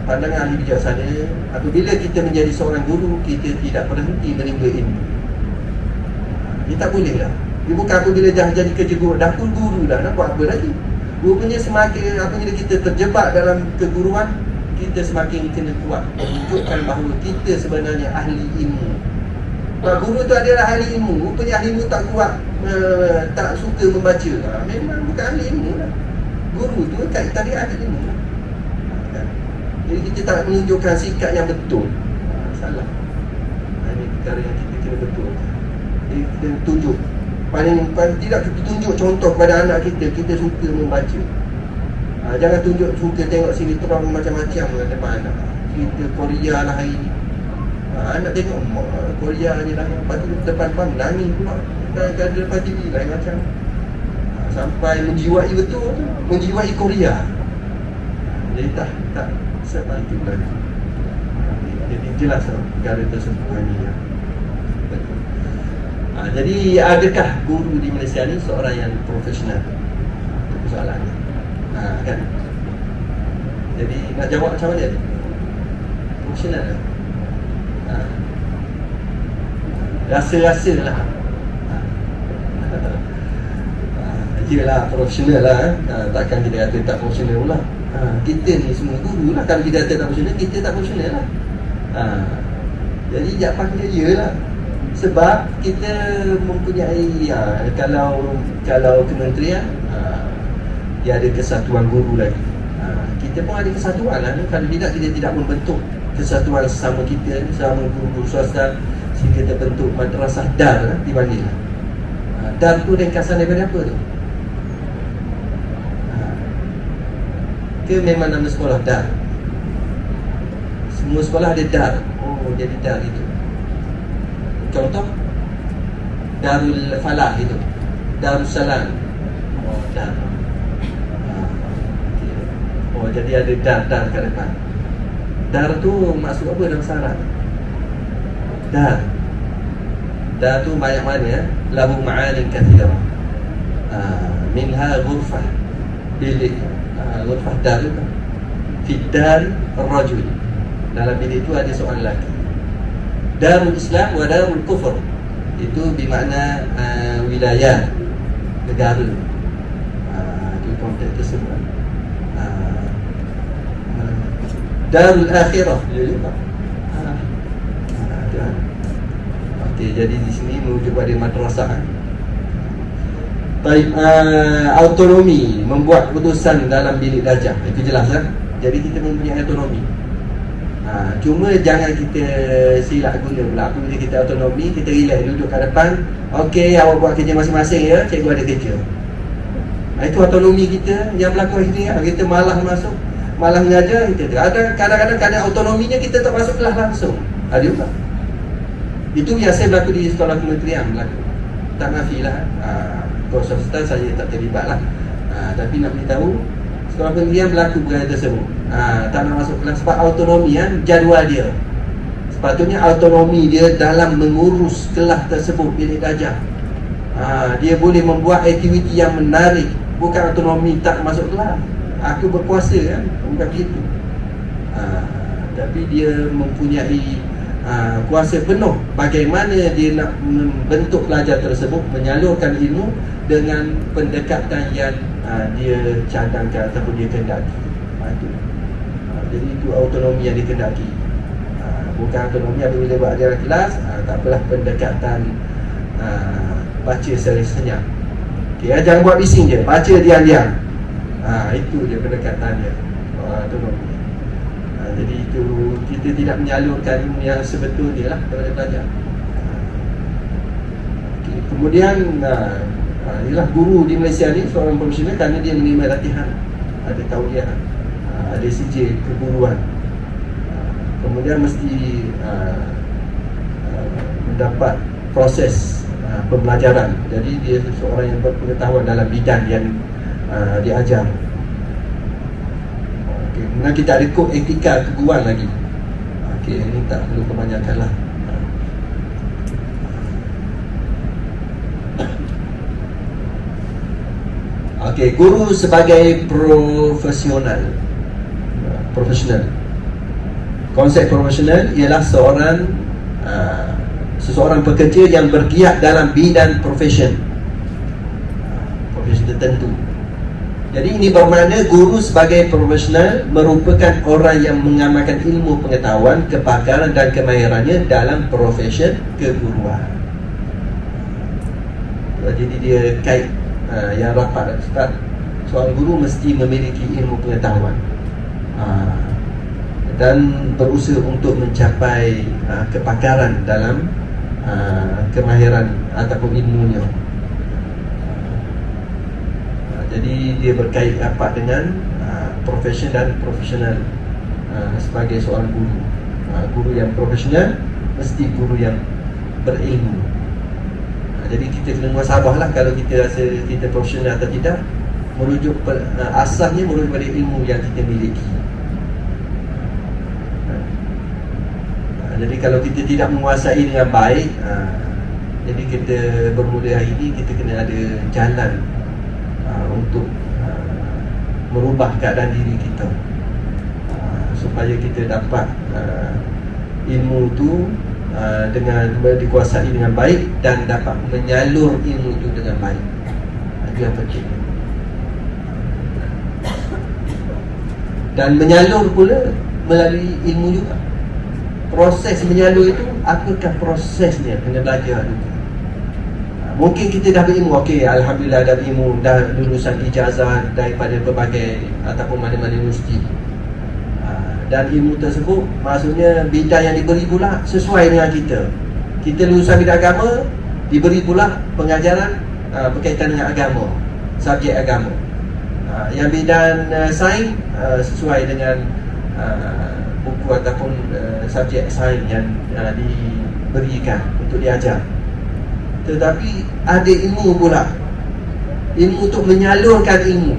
pandangan ahli bijaksana, apabila kita menjadi seorang guru, kita tidak berhenti menimba ilmu. Ini tak boleh lah. Dia bukan apabila dah jadi kerja guru, dah pun guru dah, nak buat apa lagi? Rupanya semakin apabila kita terjebak dalam keguruan, kita semakin kena kuat menunjukkan bahawa kita sebenarnya ahli ilmu. Sebab guru tu adalah ahli ilmu. Rupanya ahli ilmu tak kuat, tak suka membaca. Memang bukan ahli ilmu lah. Guru tu kaitan dia ahli ilmu. Jadi kita tak menunjukkan sikap yang betul. Salah. Ini perkara yang kita kena betul. Jadi kita tunjuk. Paling tidak kita tunjuk contoh kepada anak kita, kita suka membaca. Jangan tunjuk suka tengok sinetron macam-macam depan anak. Kita Korea lah hari ni. Anak tengok Korea ni lah. Lepas tu depan-depan nangis pula. Kan depan TV lain macam. Sampai menjiwai betul tu. Menjiwai Korea. Jadi tak sebab itu lagi. Jadi jelas perkara tersebut ni. Jadi adakah guru di Malaysia ni seorang yang profesional? Itu persoalannya. Kan? Jadi nak jawab macam mana ni? Profesional lah. Rasa-rasa lah. Yelah, profesional lah. Takkan kita kata tak profesional pula. Kita ni semua guru lah. Kalau kita kata tak profesional, kita tak profesional lah. Jadi jawapannya yelah. Sebab kita mempunyai kalau kementerian dia ada kesatuan guru lagi. Kita pun ada kesatuan lah. Kalau tidak, kita tidak membentuk kesatuan sesama kita, sesama guru-guru swasta, sehingga terbentuk madrasah dar lah, dipanggil. Dar tu ringkasan daripada apa tu? ke memang nama sekolah Dar? Semua sekolah ada Dar. Oh, jadi Dar itu. Contoh Darul Falah itu, Darussalam. Oh, Dar. Oh, jadi ada Dar kat depan. Dar tu maksud apa dalam syarat? Dar tu banyak mana? Lahu ma'anin kathira. Minha ghurfah. Bilik ghurfah dar itu. Fi dar ar-rajul. Dalam bilik itu ada seorang lelaki. Darul Islam wa darul kufur. Itu bermakna wilayah, negara. Itu konteks tersebut. Darul Akhirah dia juga. Okey, jadi di sini merujuk pada madrasah. Baik, autonomi, membuat keputusan dalam bilik darjah. Itu jelas kan? Jadi kita mempunyai autonomi. Cuma jangan kita silap guna pula. Bila kita autonomi, kita relax duduk kat depan. Okey, awak buat kerja masing-masing ya, cikgu ada kerja. Itu autonomi kita. Yang berlaku akhirnya kita malah masuk, malah mengajar. Kita ada kadang-kadang autonominya kita tak masuk kelas langsung. Ada juga. Itu biasa berlaku di sekolah kementerian berlaku. Tak nafilah. Kos Ustaz saya tak terlibat lah. Tapi nak beritahu, sekolah kementerian berlaku perkara tersebut. Tak nak masuk kelas sebab autonomi kan, jadual dia. Sepatutnya autonomi dia dalam mengurus kelas tersebut, bilik darjah. Dia boleh membuat aktiviti yang menarik. Bukan autonomi tak masuk kelas. Aku berkuasa kan, bukan begitu. Tapi dia mempunyai kuasa penuh bagaimana dia nak membentuk pelajar tersebut, menyalurkan ilmu dengan pendekatan yang dia cadangkan ataupun dia kendaki. Jadi itu autonomi yang dikendaki. Bukan autonomi apabila buat ajaran kelas, tak apalah, pendekatan baca secara senyap. Jangan buat bising je, baca diam-diam. Itu dia pendekatannya, autonomi. Jadi itu kita tidak menyalurkan ilmu yang sebetulnya lah kepada pelajar. Kemudian ialah guru di Malaysia ni seorang profesional kerana dia menerima latihan, ada tauliah, ada sijil keguruan. Kemudian mesti mendapat proses pembelajaran. Jadi dia seorang yang berpengetahuan dalam bidang yang diajar. Kemudian kita ada kod etika keguruan lagi. Ini tak perlu kebanyakan lah. Guru sebagai profesional. Konsep profesional ialah seseorang pekerja yang bergiat dalam bidang profesi tertentu. Jadi ini bermakna guru sebagai profesional merupakan orang yang mengamalkan ilmu pengetahuan, kepakaran dan kemahirannya dalam profesi keguruan. Jadi dia kait yang rapat Ustaz. Seorang guru mesti memiliki ilmu pengetahuan dan berusaha untuk mencapai kepakaran dalam kemahiran ataupun ilmunya. Jadi dia berkait rapat dengan profesi dan profesional sebagai seorang guru. Guru yang profesional mesti guru yang berilmu. Jadi kita kena muhasabah lah kalau kita rasa kita profesional atau tidak. Merujuk asalnya merujuk pada ilmu yang kita miliki. Jadi kalau kita tidak menguasai dengan baik, jadi kita bermula hari ini kita kena ada jalan untuk merubah keadaan diri kita, supaya kita dapat ilmu itu dengan dikuasai dengan baik dan dapat menyalur ilmu itu dengan baik. Itu yang penting. Dan menyalur pula melalui ilmu juga. Proses menyalur itu, apakah prosesnya, kena belajar juga. Mungkin kita dah berilmu, okey, alhamdulillah dah berilmu, dah lulusan ijazah daripada berbagai ataupun mana-mana universiti. Dan ilmu tersebut maksudnya bidang yang diberi pula sesuai dengan kita. Kita lulusan bidang agama, diberi pula pengajaran berkaitan dengan agama, subjek agama. Yang bidang sains sesuai dengan buku ataupun subjek sains yang diberikan untuk diajar. Tetapi ada ilmu pula, ilmu untuk menyalurkan ilmu,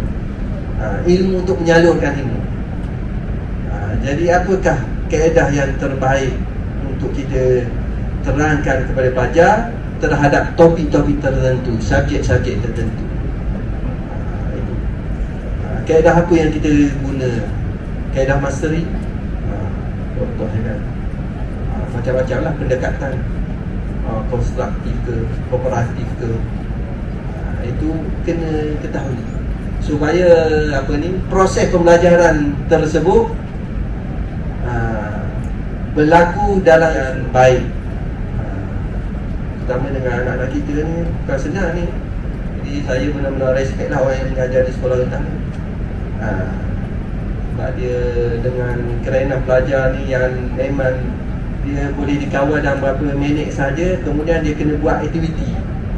ilmu untuk menyalurkan ilmu. Jadi apakah kaedah yang terbaik untuk kita terangkan kepada pelajar terhadap topik-topik tertentu, subjek-subjek tertentu? Kaedah apa yang kita guna? Kaedah mastery, contohnya kan, macam-macam lah pendekatan, konstruktif ke, kooperatif ke, itu kena ketahui supaya proses pembelajaran tersebut berlaku dalam yang baik. Terutama dengan anak-anak kita ni bukan senang ni. Jadi saya benar-benar respect lah orang yang mengajar di sekolah rendah ni. Sebab dia dengan kerenan pelajar ni yang memang dia boleh dikawal dalam berapa minit saja, kemudian dia kena buat aktiviti,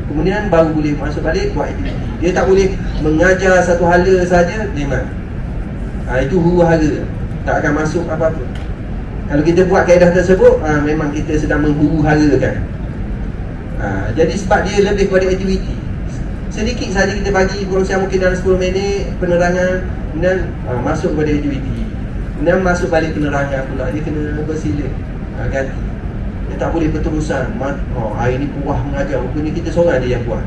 kemudian baru boleh masuk balik buat aktiviti. Dia tak boleh mengajar satu hala saja memang. Itu huru-hara, tak akan masuk apa-apa. Kalau kita buat kaedah tersebut, memang kita sedang menghuru-harakan. Jadi sebab dia lebih kepada aktiviti, sedikit saja kita bagi kurang mungkin dalam 10 minit penerangan, kemudian masuk kepada aktiviti, kemudian masuk balik penerangan pula. Dia kena bersila, ganti. Dia tak boleh berterusan. Hari ni puas mengajar, rupanya kita seorang dia yang puas.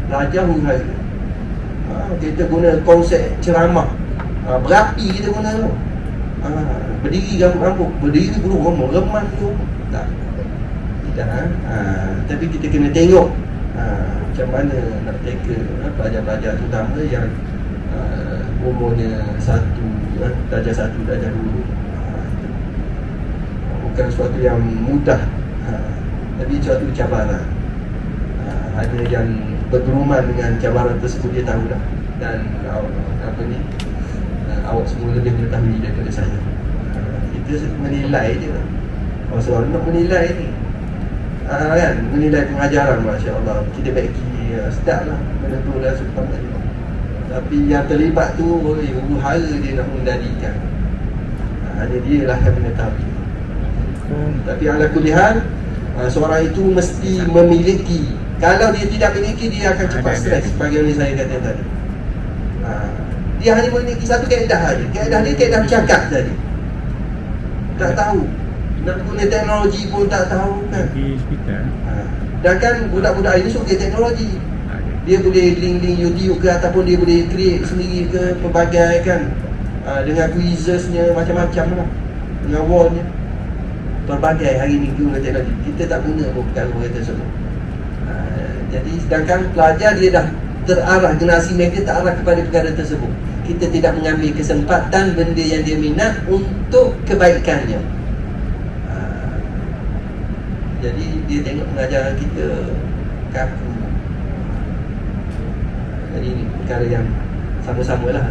Belajar huru-hara. Kita guna konsep ceramah, berapi kita guna tu. Berdiri rambut-rambut, berdiri bulu rumah, reman tu. Tak. Tidak. Tapi kita kena tengok macam mana nak tackle pelajar-pelajar terutama yang umurnya darjah 1, darjah 2. Bukan sesuatu yang mudah, tapi suatu cabaran. Ada yang bergeruman dengan cabaran tersebut, dia tahu dah. Dan awak semua lebih mengetahui daripada saya. Kita menilai je. Orang seorang nak menilai ni, kan, menilai pengajaran, Masya Allah, kita baiki, sedap lah, benda tu dah suka tadi. Tapi yang terlibat tu, huru-hara dia nak mengendalikan. Hanya dia lah yang mengetahui. Tapi ala kulihan, seorang itu mesti memiliki. Kalau dia tidak memiliki, dia akan cepat stres. Bagaimana saya kata tadi, dia hanya memiliki satu kaedah saja. Kaedah dia kaedah bercakap tadi. Tak tahu nak guna teknologi pun tak tahu kan. Dan kan budak-budak ini suka teknologi. Dia boleh link-link YouTube ke, ataupun dia boleh create sendiri ke, pelbagai kan, dengan quizzesnya macam-macam lah, dengan wallnya. Pelbagai hari ni guna teknologi. Kita tak guna pun perkara tersebut. Jadi sedangkan pelajar dia dah terarah, generasi mereka terarah kepada perkara tersebut. Kita tidak mengambil kesempatan benda yang dia minat untuk kebaikannya. Jadi dia tengok pengajaran kita kaku. Jadi ini perkara yang sama-sama lah.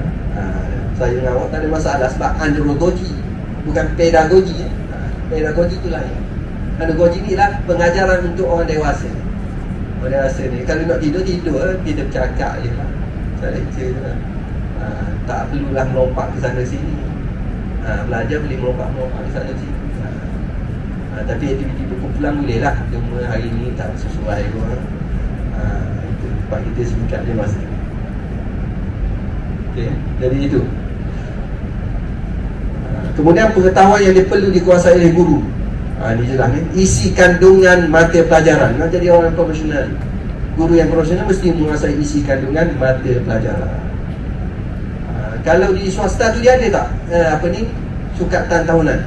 Saya dengan awak tak ada masalah sebab andragogi, bukan pedagogi. Pedagogi tu lain. Andragogi ni lah pengajaran untuk orang dewasa. Orang dewasa ni kalau nak tidur, kita bercakap je lah, saya lecture je lah. Tak perlulah melompat ke sana sini. Belajar boleh melompat ke sana sini. Tapi aktiviti berkumpulan boleh lah. Cuma hari ni tak sesuai pun. Itu sebab kita singkat je masa. Okay, jadi itu. Kemudian pengetahuan yang perlu dikuasai oleh guru. Ini jelas ni. Isi kandungan mata pelajaran. Nak jadi orang profesional, guru yang profesional mesti menguasai isi kandungan mata pelajaran. Kalau di swasta tu dia ada tak sukatan tahunan,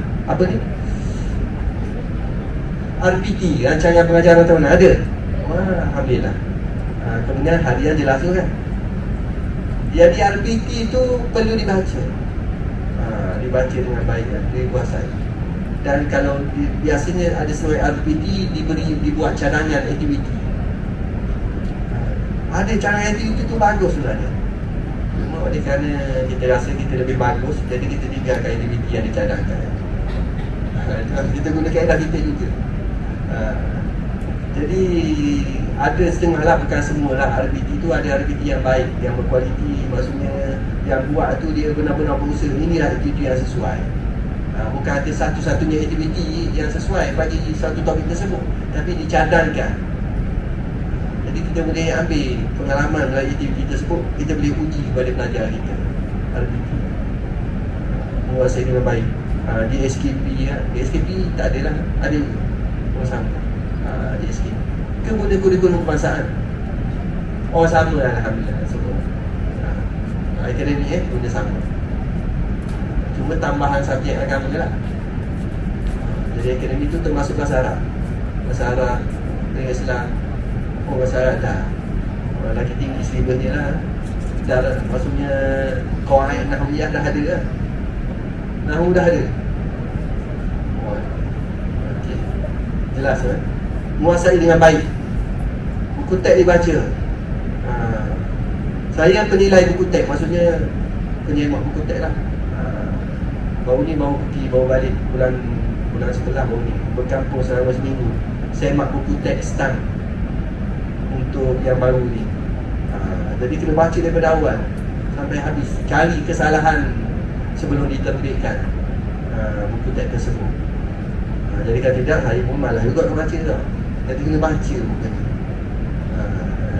RPT, rancangan pengajaran tahunan, ada. Alhamdulillah. Kemudian harian jelas tu kan. Jadi RPT tu perlu dibaca, dibaca dengan baik, dikuasai. Dan kalau biasanya ada sesuai RPT dibuat cadangan aktiviti. Ada cadangan aktiviti tu bagus sebenarnya. Cuma oleh kerana kita rasa kita lebih bagus, jadi kita tinggalkan aktiviti yang dicadangkan. Kita guna kaedah kita juga. Jadi ada setengah lah, bukan semua lah. RPT tu ada RPT yang baik, yang berkualiti, maksudnya yang buat tu dia benar-benar berusaha. Inilah aktiviti yang sesuai. Bukan ada satu-satunya aktiviti yang sesuai bagi satu topik tersebut, tapi dicadangkan. Jadi kita boleh ambil pengalaman melalui aktiviti tersebut, kita boleh uji kepada pelajar kita RPT menguasai dengan baik. Di SKP tak adalah, ada orang sama. Di SKP kemudian kurikulum kebangsaan sama, alhamdulillah semua. Akademik benda sama, cuma tambahan subjek agama je lah. Jadi akademik tu termasuk bahasa Arab dengan Islam. Bahasa Arab dah lagi tinggi silibusnya lah. Dah, maksudnya qawaid nahwiyah dah ada lah. Nahwu dah ada. Okey, jelas menguasai dengan baik. Buku teks dibaca. Saya penilai buku teks, maksudnya penyemak buku teks lah. Baru balik bulan setelah baru ni berkampung selama seminggu. Semak buku teks STAN untuk yang baru ni. Jadi kena baca daripada awal sampai habis, cari kesalahan sebelum diterbitkan buku teks tersebut. Jadi kalau tidak, saya pun malas juga nak baca tau. Jadi kena baca buku ni.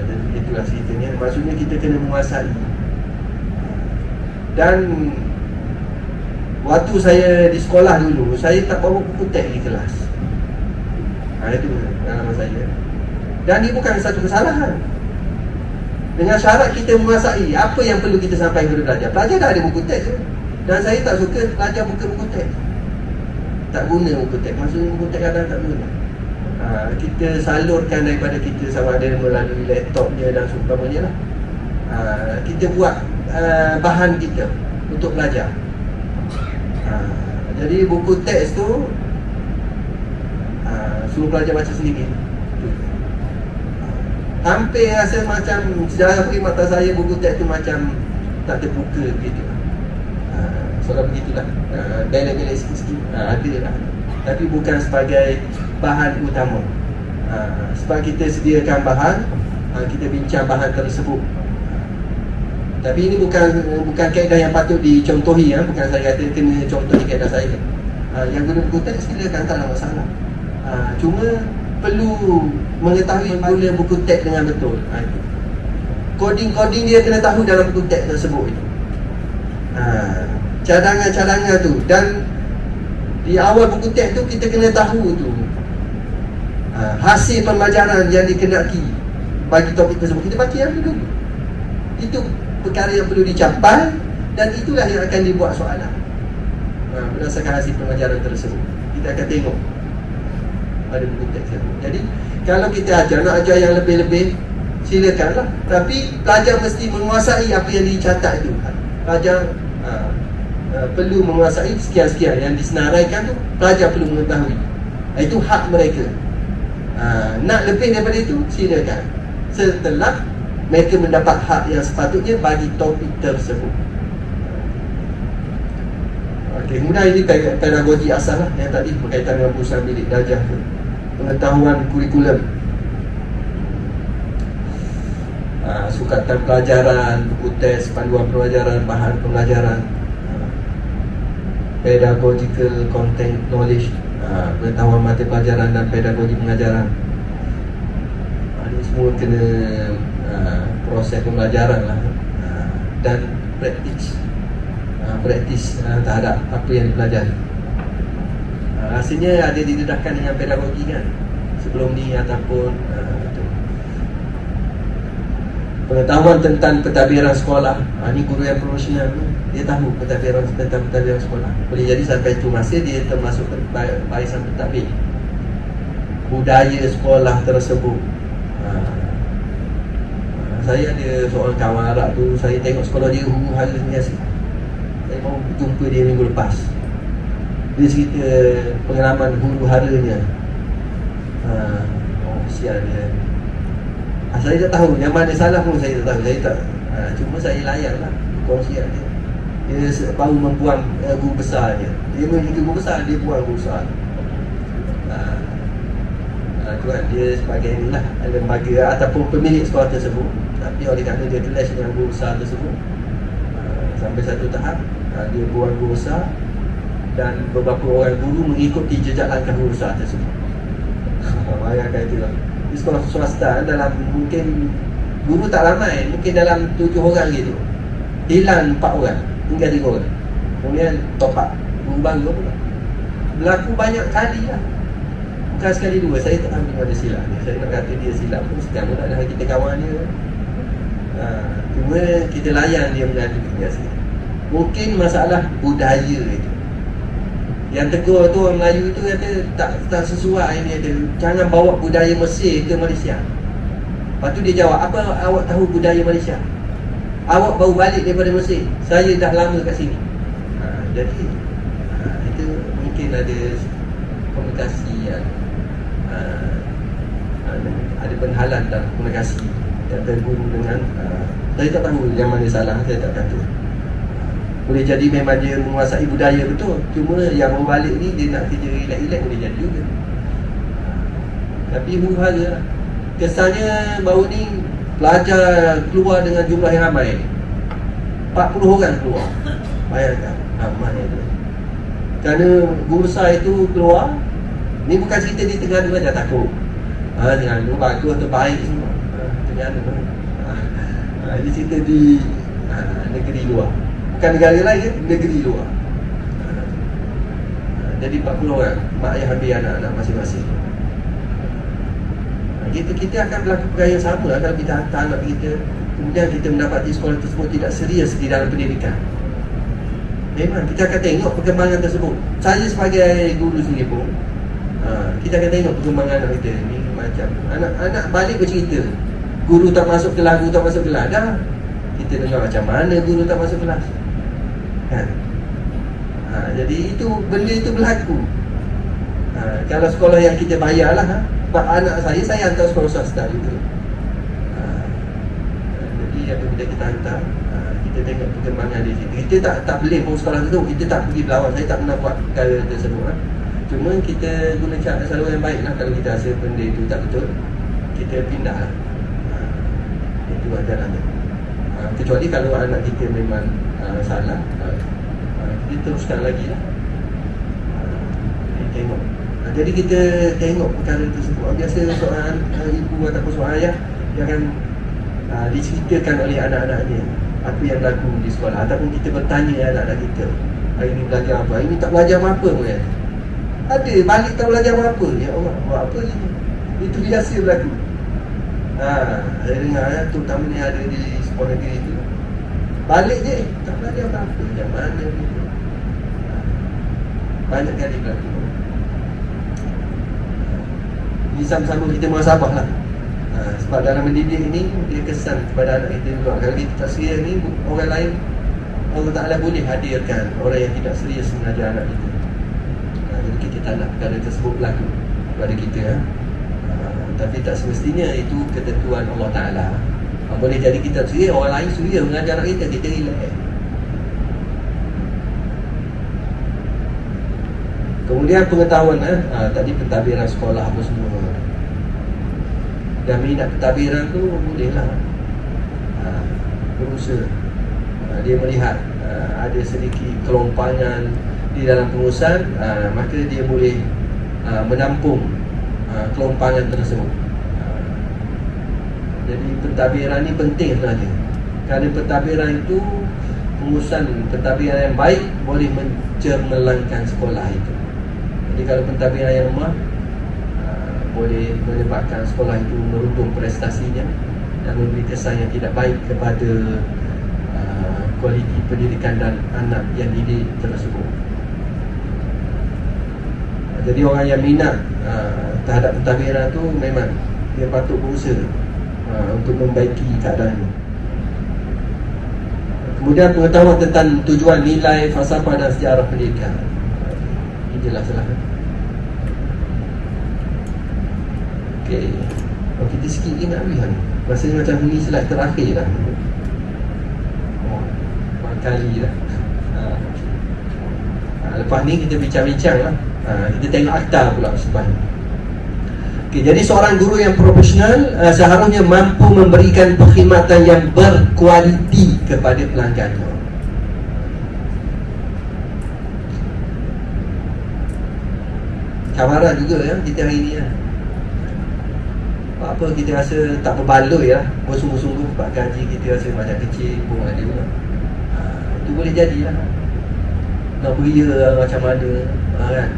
Jadi itulah ceritanya. Maksudnya kita kena menguasai. Dan waktu saya di sekolah dulu, saya tak bawa buku teks di kelas. Itu pengalaman saya. Dan ini bukan satu kesalahan. Dengan syarat kita menguasai apa yang perlu kita sampaikan kepada pelajar. Pelajar dah ada buku teks tu. Dan saya tak suka pelajar buka buku teks. Tak guna buku teks. Maksudnya buku teks kadang tak guna. Kita salurkan daripada kita sama ada melalui laptopnya dan seumpamanya lah. Kita buat bahan kita untuk belajar. Jadi buku teks tu suruh pelajar baca sendiri. Hampir rasa macam sejarah perkhidmatan saya, buku teks tu macam tak terbuka begitu. Soalan begitulah. Belak-belak sikit-sikit ada lah, tapi bukan sebagai bahan utama. Sebab kita sediakan bahan, kita bincang bahan tersebut. Tapi ini bukan kaedah yang patut dicontohi. Bukan saya kata kena contohi kaedah saya. Yang guna buku teks silakan, tak ada masalah. Cuma perlu mengetahui guna buku teks dengan betul. Coding-coding dia kena tahu dalam buku teks tersebut itu. Cadangan-cadangan tu. Dan di awal buku teks tu kita kena tahu tu hasil pembelajaran yang dikenaki bagi topik tersebut. Kita baca yang dulu. Itu perkara yang perlu dicapai, dan itulah yang akan dibuat soalan berdasarkan hasil pembelajaran tersebut. Kita akan tengok pada buku teks tersebut. Jadi kalau kita nak ajar yang lebih-lebih, silakanlah. Tapi pelajar mesti menguasai apa yang dicatat itu. Pelajar perlu menguasai sekian-sekian yang disenaraikan tu. Pelajar perlu mengetahui. Itu hak mereka. Nak lebih daripada itu, silakan, setelah mereka mendapat hak yang sepatutnya bagi topik tersebut. Kemudian ini pedagogi asal lah, yang tadi berkaitan dengan perusahaan bilik darjah tu. Pengetahuan kurikulum, sukatan pelajaran, buku teks, panduan pelajaran, bahan pembelajaran, pedagogical content knowledge, pengetahuan mata pelajaran dan pedagogi pengajaran. Ini semua kena proses pembelajaran lah, dan praktis terhadap apa yang dipelajari. Rasanya ada didedahkan dengan pedagogi kan sebelum ni, ataupun pengetahuan tentang pentadbiran sekolah. Ini guru yang profesional tu, dia tahu tentang pentadbiran sekolah. Boleh jadi sampai itu masa dia termasuk barisan pentadbir budaya sekolah tersebut. Saya ada seorang kawan Arab tu, saya tengok sekolah dia huru-hara biasa. Saya mau jumpa dia minggu lepas. Dia cerita pengalaman huru-haranya. Sial dia. Saya tak tahu yang mana salah pun, saya tak tahu. Saya tak. Cuma saya layan lah kongsian dia. Dia baru membuang guru besar dia. Dia memiliki guru besar, dia buang guru besar. Tuan dia sebagai inilah lembaga ataupun pemilik sekolah tersebut. Tapi oleh kerana dia clash dengan guru besar tersebut, Sampai satu tahap dia buang guru besar dan beberapa orang guru mengikuti jejak langkah guru besar tersebut. Bayangkan itulah. Di sekolah swasta dalam mungkin guru tak ramai, mungkin dalam 7 orang gitu, hilang 4 orang, tinggal 3 orang. Kemudian top up guru baru pula. Berlaku banyak kali lah, bukan sekali dua. Saya tak ambil ada silap ni. Saya nak kata dia silap pun sekarang pun tak ada, kita kawan dia. Cuma kita layan dia mengadu biasa. Mungkin masalah budaya itu. Yang tegur tu orang Melayu tu kata tak sesuai ni, ada jangan bawa budaya Mesir ke Malaysia. Lepas tu dia jawab, apa awak tahu budaya Malaysia? Awak baru balik daripada Mesir, saya dah lama kat sini. Jadi itu mungkin ada komunikasi yang ada penhalang dalam komunikasi antara guru dengan saya tak tahu yang mana salah, saya tak kata. Boleh jadi memang dia menguasai budaya betul, cuma yang baru balik ni dia nak kerja relax-relax boleh jadi juga. Tapi huru-hara lah. Kesannya baru ni pelajar keluar dengan jumlah yang ramai, 40 orang keluar. Bayangkan ramai tu. Kerana guru besar itu keluar. Ni bukan cerita di Terengganu saja, takut Terengganu bagus terbaik semua, Terengganu ini cerita di negeri luar, bukan negara lain, negeri luar. Jadi 40 orang, mak ayah ambil anak-anak masing-masing. Kita akan berlaku perkara yang sama kalau kita hantar anak kita, kemudian kita mendapati sekolah tersebut tidak serius di dalam pendidikan. Memang kita akan tengok perkembangan tersebut. Saya sebagai guru sendiri pun kita akan tengok perkembangan anak kita ni. Macam anak-anak balik bercerita, guru tak masuk kelas, guru tak masuk kelas. Dah kita dengar macam mana guru tak masuk kelas kan? Jadi itu benda itu berlaku. Kalau sekolah yang kita bayar lah, sebab anak saya hantar sekolah swasta juga. Jadi apabila kita hantar, kita tengok perkembangan di situ. Kita tak boleh pun sekolah tu, kita tak pergi berlawan. Saya tak pernah buat perkara tersebut. Cuma kita guna cara selalu yang baik lah. Kalau kita rasa benda itu tak betul, kita pindah lah. Itu ajarannya. Kecuali kalau anak kita memang salah, kita teruskan lagi lah. Tengok. Jadi kita tengok perkara tersebut. Biasa seorang ibu ataupun seorang ayah yang akan diceritakan oleh anak-anaknya apa yang berlaku di sekolah, ataupun kita bertanya anak-anak kita, hari ni belajar apa, hari ni tak belajar apa pun kan. Ada balik tak belajar apa. Ya Allah, buat apa ni? Itu biasa berlaku. Saya dengar terutama ni ada di sekolah negeri itu, balik je tak belajar apa-apa. Macam mana ni? Banyak kali berlaku. Ini sama-sama kita muhasabah lah. Sebab dalam mendidik ni dia kesan kepada anak kita juga. Kalau kita tak serius ni, orang lain Allah Ta'ala boleh hadirkan orang yang tidak serius mengajar anak kita. Jadi kita tak nak perkara tersebut berlaku kepada kita. Tapi tak semestinya itu ketentuan Allah Ta'ala. Boleh jadi kita serius, orang lain serius mengajar anak kita, kita relax. Kemudian pengetahuan tadi pentadbiran sekolah apa semua. Dan minat pentadbiran tu bolehlah berusaha. Dia melihat ada sedikit kelompangan di dalam pengurusan, maka dia boleh menampung kelompangan tersebut. Jadi pentadbiran ni penting sebenarnya. Kerana pentadbiran itu, pengurusan pentadbiran yang baik boleh mencermelangkan sekolah itu. Jadi kalau pentadbiran yang lemah, boleh menyebabkan sekolah itu meruntuh prestasinya dan memberi kesan yang tidak baik kepada kualiti pendidikan dan anak yang didik tersebut. Jadi orang yang minat terhadap pentadbiran tu memang dia patut berusaha untuk membaiki keadaan ini. Kemudian pengetahuan tentang tujuan, nilai, falsafah dan sejarah pendidikan. Ini jelaslah. Okey, kita sikit lagi nak habis kan? Rasanya macam ni slide terakhir dah. Kali dah. Lepas ni kita bincang-bincang lah. Kita tengok akta pula sebab. Okay, jadi seorang guru yang profesional seharusnya mampu memberikan perkhidmatan yang berkualiti kepada pelanggannya. cabaran juga ya kita hari ni kan. Apa kita rasa tak berbaloi lah, bersungguh-sungguh buat gaji kita rasa macam kecil pun ada lah. Itu boleh jadilah nak beria macam mana kan.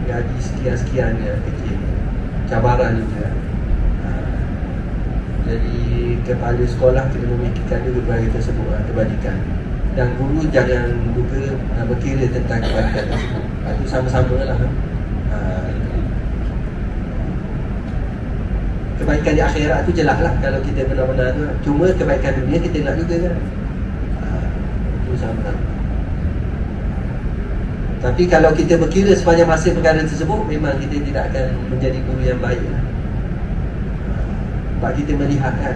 Gaji sekian-sekian ya, kecil, cabaran juga. Jadi kepala sekolah kena memikirkan juga perkara tersebut, kebaikan. Dan guru jangan juga berkira tentang kebaikan tersebut. Itu sama-sama lah. Kebaikan di akhirat tu jelas lah kalau kita benar-benar tu. Cuma kebaikan dunia kita nak juga kan. Itu sama-sama. Tapi kalau kita berkira sepanjang masa perkara tersebut, memang kita tidak akan menjadi guru yang baik lah. Sebab kita melihat kan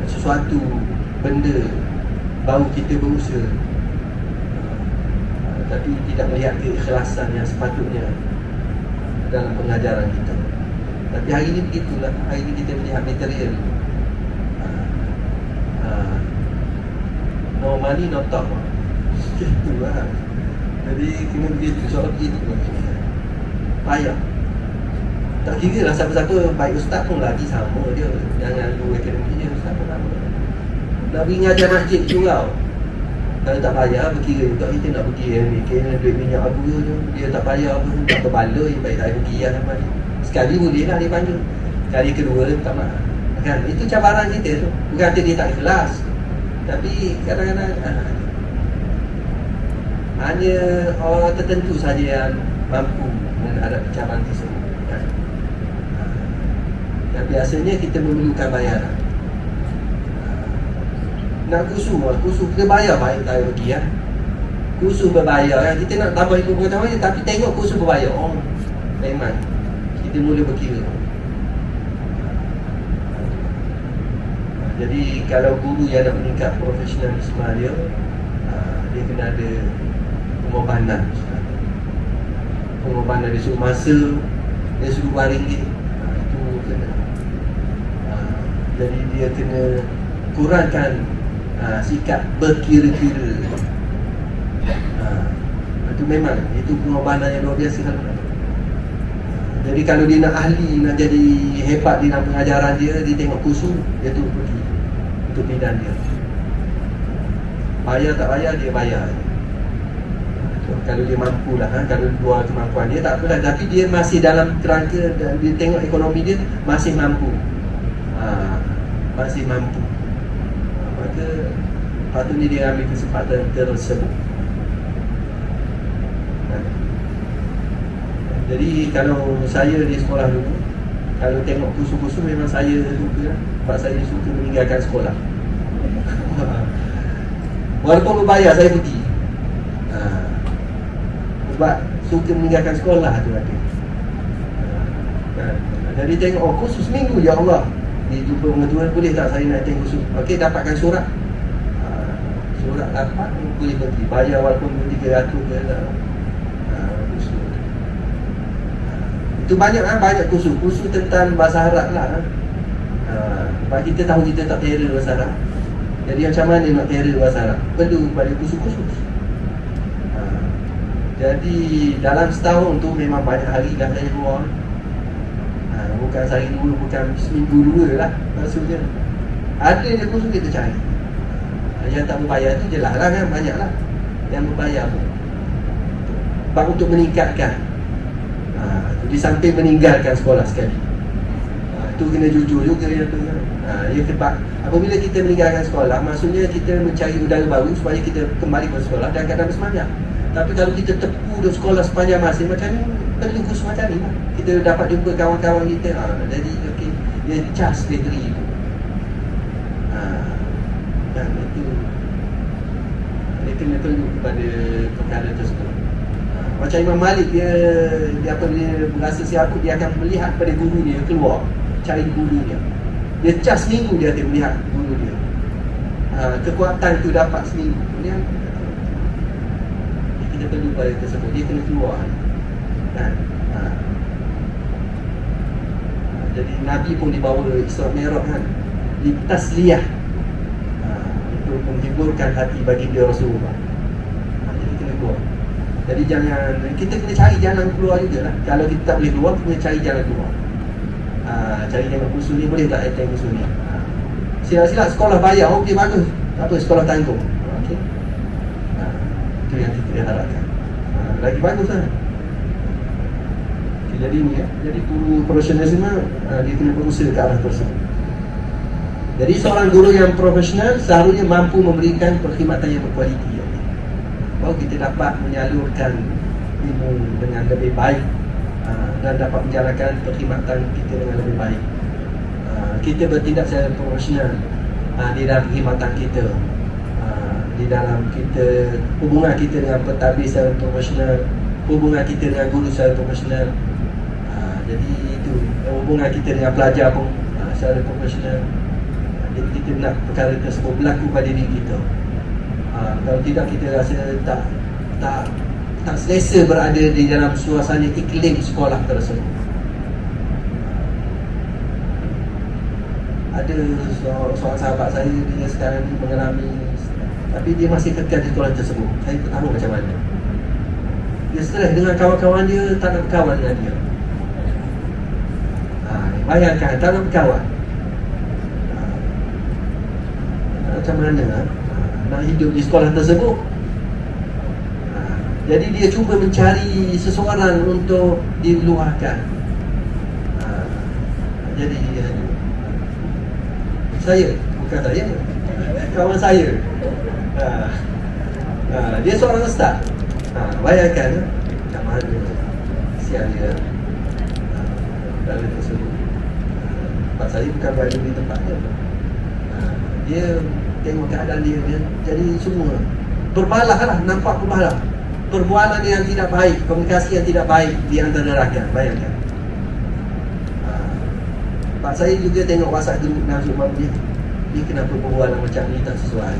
sesuatu benda baru kita berusaha, tapi tidak melihat keikhlasan yang sepatutnya dalam pengajaran kita. Tapi hari ini begitulah. Hari ini kita melihat material, no money no talk. Itulah. Jadi kena begitu, soal begitu payah. Tak kira lah siapa-siapa, baik ustaz pun lagi sama dia. Jangan guru akademik je, ustaz pun sama. Nak pergi ngajar masjid juga, kalau tak payah, berkira juga kita nak pergi kena duit minyak abu tu. Dia tak payah pun, tak berbaloi, baik tak pergi lah sama dia. Sekali boleh lah dia panggil, kali kedua dia tak maaf kan. Itu cabaran kita tu. Bukan kata dia tak ikhlas, tapi kadang-kadang hanya orang tertentu saja yang mampu menghadapi cabaran tersebut kan? Dan biasanya kita memerlukan bayaran. Nak kursus kita bayar, baik tak pergi ya. Kursus berbayar kan? Kita nak tambah ilmu pengetahuan, tapi tengok kursus berbayar. Oh, memang kita mula berkira. Jadi kalau guru yang nak meningkat profesionalisme dia, dia kena ada pengorbanan. Pengorbanan, dia suruh masa, dia suruh RM2. Itu kena. Jadi dia kena kurangkan sikap berkira-kira. Itu memang, itu pengorbanan yang luar biasa. Jadi kalau dia nak ahli, nak jadi hebat di dalam pengajaran dia, dia tengok kursus, dia tu pergi untuk bidang dia. Bayar tak bayar, dia bayar. Kalau dia mampu lah, kalau luar kemampuan dia tak apalah. Tapi dia masih dalam kerangka, dan dia tengok ekonomi dia masih mampu. Masih mampu. Maka patutnya dia ambil kesempatan tersebut. Jadi kalau saya di sekolah dulu, kalau tengok kursus-kursus memang saya suka lah. Sebab saya suka meninggalkan sekolah. Walaupun berbayar saya pergi. Sebab suka meninggalkan sekolah tu ada. Jadi tengok, kursus seminggu, ya Allah, dia jumpa pengetuan, boleh tak saya nak tengok kursus? Okey, dapatkan surat. Surat dapat, boleh pergi. Bayar walaupun 300 je lah. Itu banyak banyak kursus tentang bahasa Arab lah. Sebab kita tahu kita tak terror bahasa Arab. Jadi macam mana nak terror bahasa Arab? Perlu pada kursus-kursus. Jadi dalam setahun tu memang banyak hari dah saya keluar. Bukan sehari dua, bukan seminggu dua lah. Maksudnya ada je kursus kita cari. Yang tak berbayar tu jelas lah kan, banyak lah. Yang berbayar pun sebab untuk meningkatkan. Di samping meninggalkan sekolah sekali, itu kena jujur juga ya tu. Ya, sebab apabila kita meninggalkan sekolah, maksudnya kita mencari udara baru supaya kita kembali ke sekolah dan keadaan bersemangat. Tapi kalau kita tepu di sekolah sepanjang masa macam ni, perlu kursus macam ni lah. Kita dapat jumpa kawan-kawan kita. Jadi okey, dia cas bateri tu. Dan itu dia kena perlu kepada perkara tersebut. Macam Imam Malik, dia berasa siapa, dia akan melihat pada guru dia, keluar cari guru dia. Dia cas seminggu dia akan melihat guru dia. Kekuatan tu dapat seminggu. Kita perlu pada tersebut, dia kena keluar kan? Jadi Nabi pun dibawa Isra Mi'raj kan, di tasliyah, untuk menghiburkan hati bagi dia Rasulullah. Jadi kena keluar. Jadi jangan, kita kena cari jalan keluar juga lah. Kalau kita tak boleh keluar, kena cari jalan keluar. Cari jalan kursus ni, boleh tak attend kursus ni? Sila-sila sekolah bayar, okey bagus. Tak apa, sekolah tanggung. Okey. Itu yang kita harapkan. Lagi bagus lah. Okay, jadi ni ya. Jadi guru profesionalisme dia kena berusaha ke arah tersebut. Jadi seorang guru yang profesional seharusnya mampu memberikan perkhidmatan yang berkualiti. Baru kita dapat menyalurkan ilmu dengan lebih baik dan dapat menjalankan perkhidmatan kita dengan lebih baik. Kita bertindak secara profesional di dalam perkhidmatan kita, di dalam kita hubungan kita dengan pentadbir secara profesional, hubungan kita dengan guru secara profesional. Jadi itu hubungan kita dengan pelajar pun secara profesional. Jadi kita nak perkara tersebut berlaku pada diri kita. Kalau tidak, kita rasa tak selesa berada di dalam suasana iklim sekolah tersebut. Ada seorang sahabat saya, dia sekarang ni mengalami, tapi dia masih kekal di sekolah tersebut. Saya tak tahu macam mana. Dia stres dengan kawan-kawan dia, tak nak berkawan dengan dia. Bayangkan, tak nak berkawan. Macam mana nak hidup di sekolah tersebut? Jadi dia cuba mencari seseorang untuk diluahkan. Jadi saya, bukan saya, kawan saya, dia seorang ustaz. Bayangkan macam mana kesian dia dalam tersebut. Tempat saya bukan berada di tempatnya. Dia tengok keadaan dia jadi semua berbalah lah, nampak berbalah. Perbualan yang tidak baik, komunikasi yang tidak baik di antara rakyat. Bayangkan. Pak saya juga tengok WhatsApp group Nazul Mamdi. Dia kenapa perbualan macam ni tak sesuai.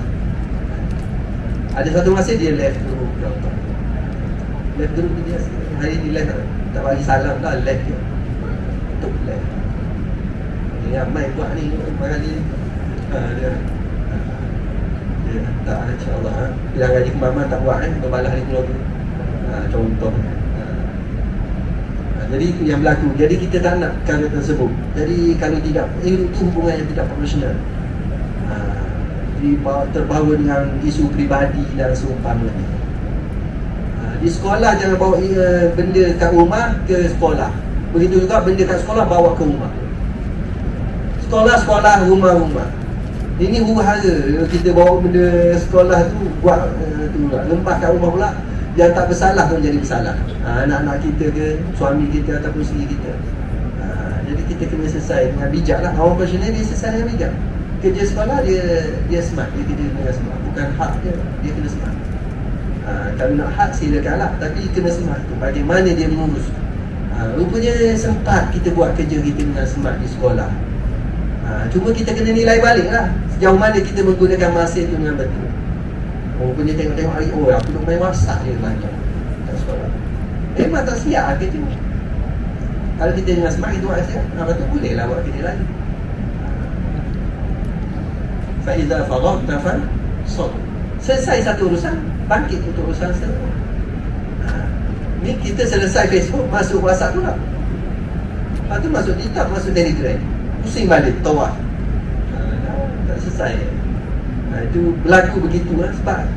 Ada satu masa dia left group. Left group dia hari ni left tak bagi salam lah, left dia. Tutup left. Ini ramai buat ni kali ni. Dia tak, insyaAllah bilang gaji kemaman tak buat berbalah hari keluarga. Contoh. Jadi itu yang berlaku. Jadi kita tak nak perkara tersebut. Jadi kalau tidak, itu hubungan yang tidak profesional. Terbawa dengan isu peribadi dan seumpamanya. Di sekolah jangan bawa benda kat rumah ke sekolah. Begitu juga benda kat sekolah bawa ke rumah. Sekolah, rumah. Ini huru-hara. Kita bawa benda sekolah tu buat tu pula. Lembah kat rumah pula. Yang tak bersalah pun jadi bersalah. Anak-anak kita ke, suami kita ataupun isteri kita. Jadi kita kena selesai dengan bijak lah. Orang profesional dia selesai dengan bijak. Kerja sekolah dia smart. Dia kerja dengan smart. Bukan hak dia kena smart. Kalau nak hak silakan lah. Tapi kena smart tu. Bagaimana dia mengurus. Rupanya sempat kita buat kerja kita dengan smart di sekolah. Cuma kita kena nilai balik lah. Sejauh mana kita menggunakan masa itu dengan betul. Rupanya tengok-tengok hari, aku nak main WhatsApp dia banyak kat sekolah. Memang tak siap kerja. Kalau kita dengan smart itu buat siap, lepas tu boleh lah buat kerja lain. Fa'iza faragta fansab. Selesai satu urusan, bangkit untuk urusan seterusnya. Ni kita selesai Facebook, masuk WhatsApp pula. Lepas tu masuk TikTok, masuk Telegram. Pusing balik, tawar. Tak selesai. Itu berlaku begitu lah. Sebab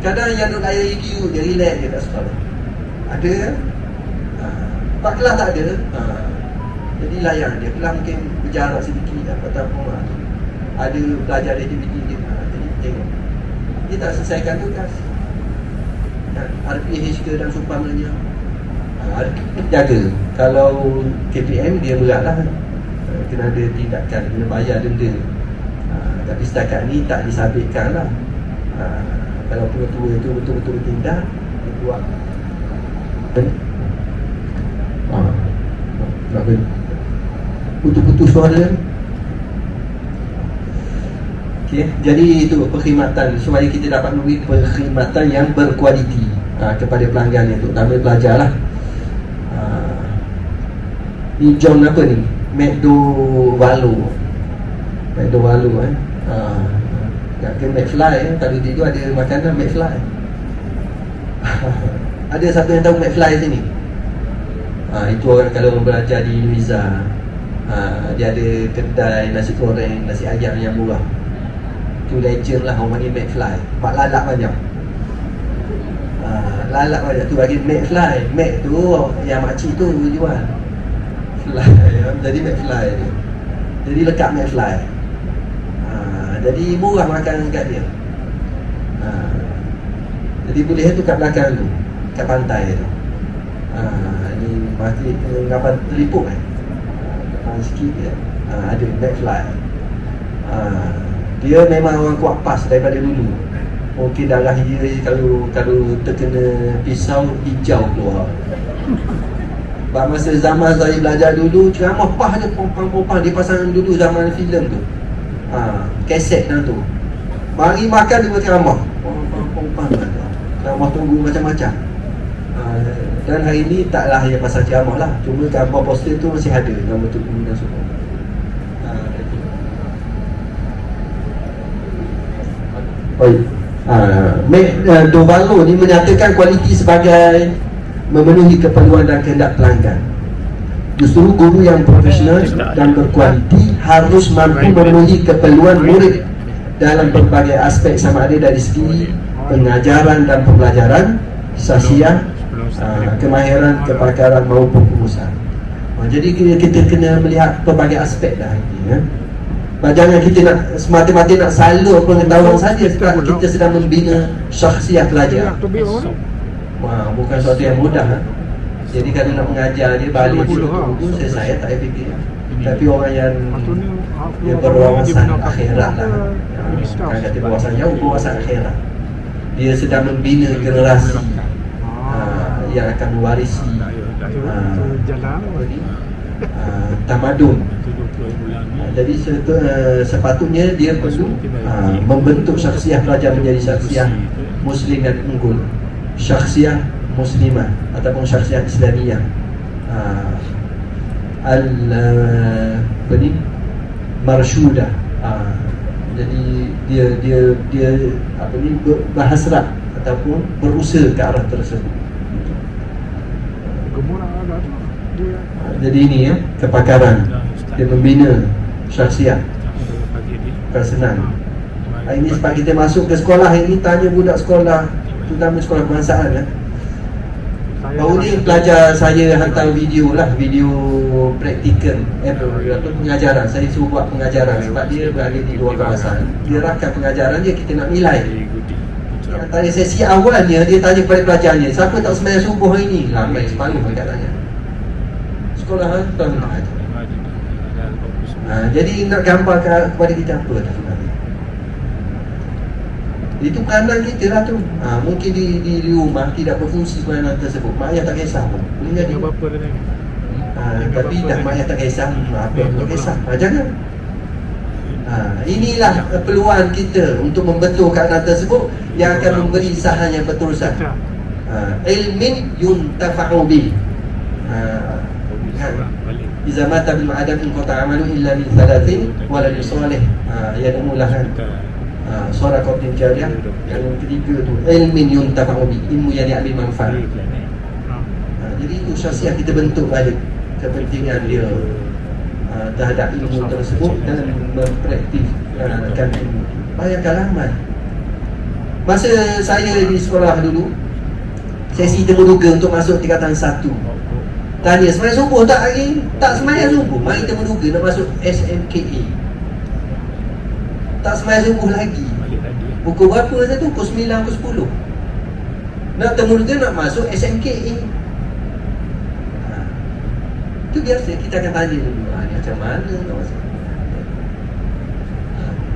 kadang yang duduk ayah review dia relax je kat sekolah. Ada Pak kelas tak ada. Jadi layan dia. Kelas mungkin berjarak sedikit apa-apa. Ada belajar aktiviti dia. Jadi tengok dia tak selesaikan tugas. RPH ke dan seumpamanya. Jaga. Kalau KPM dia berat lah. Kena ada tindakan, kena bayar denda. Tapi setakat ni tak disabitkan lah. Kalau tua-tua itu betul-betul tindak, dia buat. Putus-putus suara. Okay. Jadi itu perkhidmatan supaya kita dapat memberi perkhidmatan yang berkualiti kepada pelanggan itu, terutama pelajar lah. Ni John apa ni? McDowalo ke McFly. Tadi tu ada makanan McFly. Ada satu yang tahu McFly sini? Itu orang kalau belajar di Indonesia, dia ada kedai nasi goreng, nasi ayam yang murah. Itu legend lah, orang panggil McFly. Mak lalak banyak. Lalak banyak tu bagi McFly. Mac tu yang makcik tu jual Fly, jadi McFly tu. Jadi lekat McFly. Jadi murah makan kat dia. Jadi boleh tu kat belakang tu, kat pantai tu. Ni masjid ngapan telipuk depan sikit dia. Ada McFly. Dia memang orang kuat pas daripada dulu. Mungkin darah dia kalau terkena pisau hijau keluar. Masa zaman saya belajar dulu, ceramah pah je, pompang-pompang. Dia pasang dulu zaman filem tu, kaset dah tu. Mari makan dia ceramah, pompang-pompang tu. Ceramah tunggu macam-macam. Dan hari ni taklah yang pasal ceramah lah. Cuma gambar poster tu masih ada, gambar tu dan semua. Dovalo ni menyatakan kualiti sebagai memenuhi keperluan dan kehendak pelanggan. Justru guru yang profesional dan berkualiti harus mampu memenuhi keperluan murid dalam berbagai aspek, sama ada dari segi pengajaran dan pembelajaran, sasiah, kemahiran, kepakaran maupun pengusaha. Jadi kita kena melihat pelbagai aspek dah ini. Jangan kita nak semata-mata nak salur pengetahuan saja, sebab kita sedang membina syakhsiah pelajar. Bukan sesuatu yang mudah. Jadi kalau nak mengajar dia balik dulu, saya tak fikir. Tapi orang yang dia berwawasan akhirat lah, kan kata berwawasan jauh, berwawasan akhirat, dia sedang membina generasi yang akan mewarisi tamadun. Jadi sepatutnya dia perlu membentuk syakhsiah pelajar menjadi syakhsiah muslim dan unggul, syakhsiah muslimah ataupun syakhsiah islamiyah, marshudah. Jadi dia berhasrat ataupun berusaha ke arah tersebut. Jadi ini kepakaran, dia membina syakhsiah. Bukan senang. Ini sebab kita masuk ke sekolah ini, tanya budak sekolah, terutama sekolah kebangsaan baru ni pelajar saya hantar video lah, video praktikal pengajaran. Saya suruh buat pengajaran sebab dia berada di luar kawasan. Dia rakam pengajaran dia, kita nak nilai. Tanya sesi awalnya, dia tanya kepada pelajarnya, siapa tak sembahyang subuh hari ni? Ramai separuh mereka tanya. Sekolah hantar aja. Jadi nak gambar kepada kita apa dah sebenarnya. Itu peranan kita lah tu. Mungkin di rumah tidak berfungsi peranan tersebut. Mak ayah tak kisah pun. Boleh jadi. Tapi dah mak ayah tak kisah, apa yang tak kisah. Jangan. Inilah peluang kita untuk membentuk keadaan tersebut yang akan memberi sahan yang berterusan. Ilmin yuntafa'u bih. Iza mata bil ma'adam in qata amalu illa min thalathin waladun salih yad'ulah suara qatin jariyah. Yang ketiga tu ilmin yuntafa'u bi, ilmu yang diambil manfaat. Jadi itu syakhsiah kita bentuk balik kepentingan dia terhadap ilmu tersebut dan mempraktikkan ilmu. Bayangkanlah masa saya di sekolah dulu, sesi temuduga untuk masuk tingkatan 1. Tanya, sembahyang subuh tak hari? Tak sembahyang subuh. Mari temuduga nak masuk SMKA. Tak sembahyang subuh lagi. Pukul berapa masa tu? Pukul 9, pukul 10. Nak temuduga nak masuk SMKA. Itu biasa, kita akan tanya dulu, ni macam mana nak masuk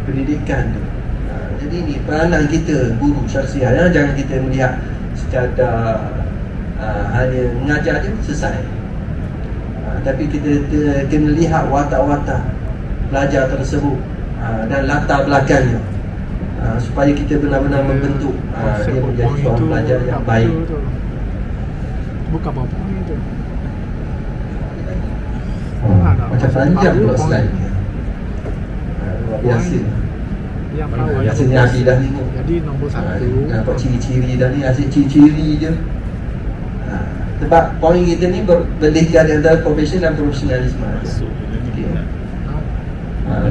pendidikan tu. Jadi ni peranan kita, guru syakhsiah. Jangan kita melihat sekadar hanya mengajar je selesai. Tapi kita kena lihat watak-watak pelajar tersebut dan latar belakangnya, supaya kita benar-benar membentuk dia menjadi seorang pelajar yang baik. Bukan apa itu. Macam panjang pula slide. Luar biasa. Yang power Rasanya Abi dah ni. Jadi nombor satu. Nampak ciri-ciri dah ni, asyik ciri-ciri je. Sebab poin kita ni berbeza di antara profesion dan profesionalisme. Okay.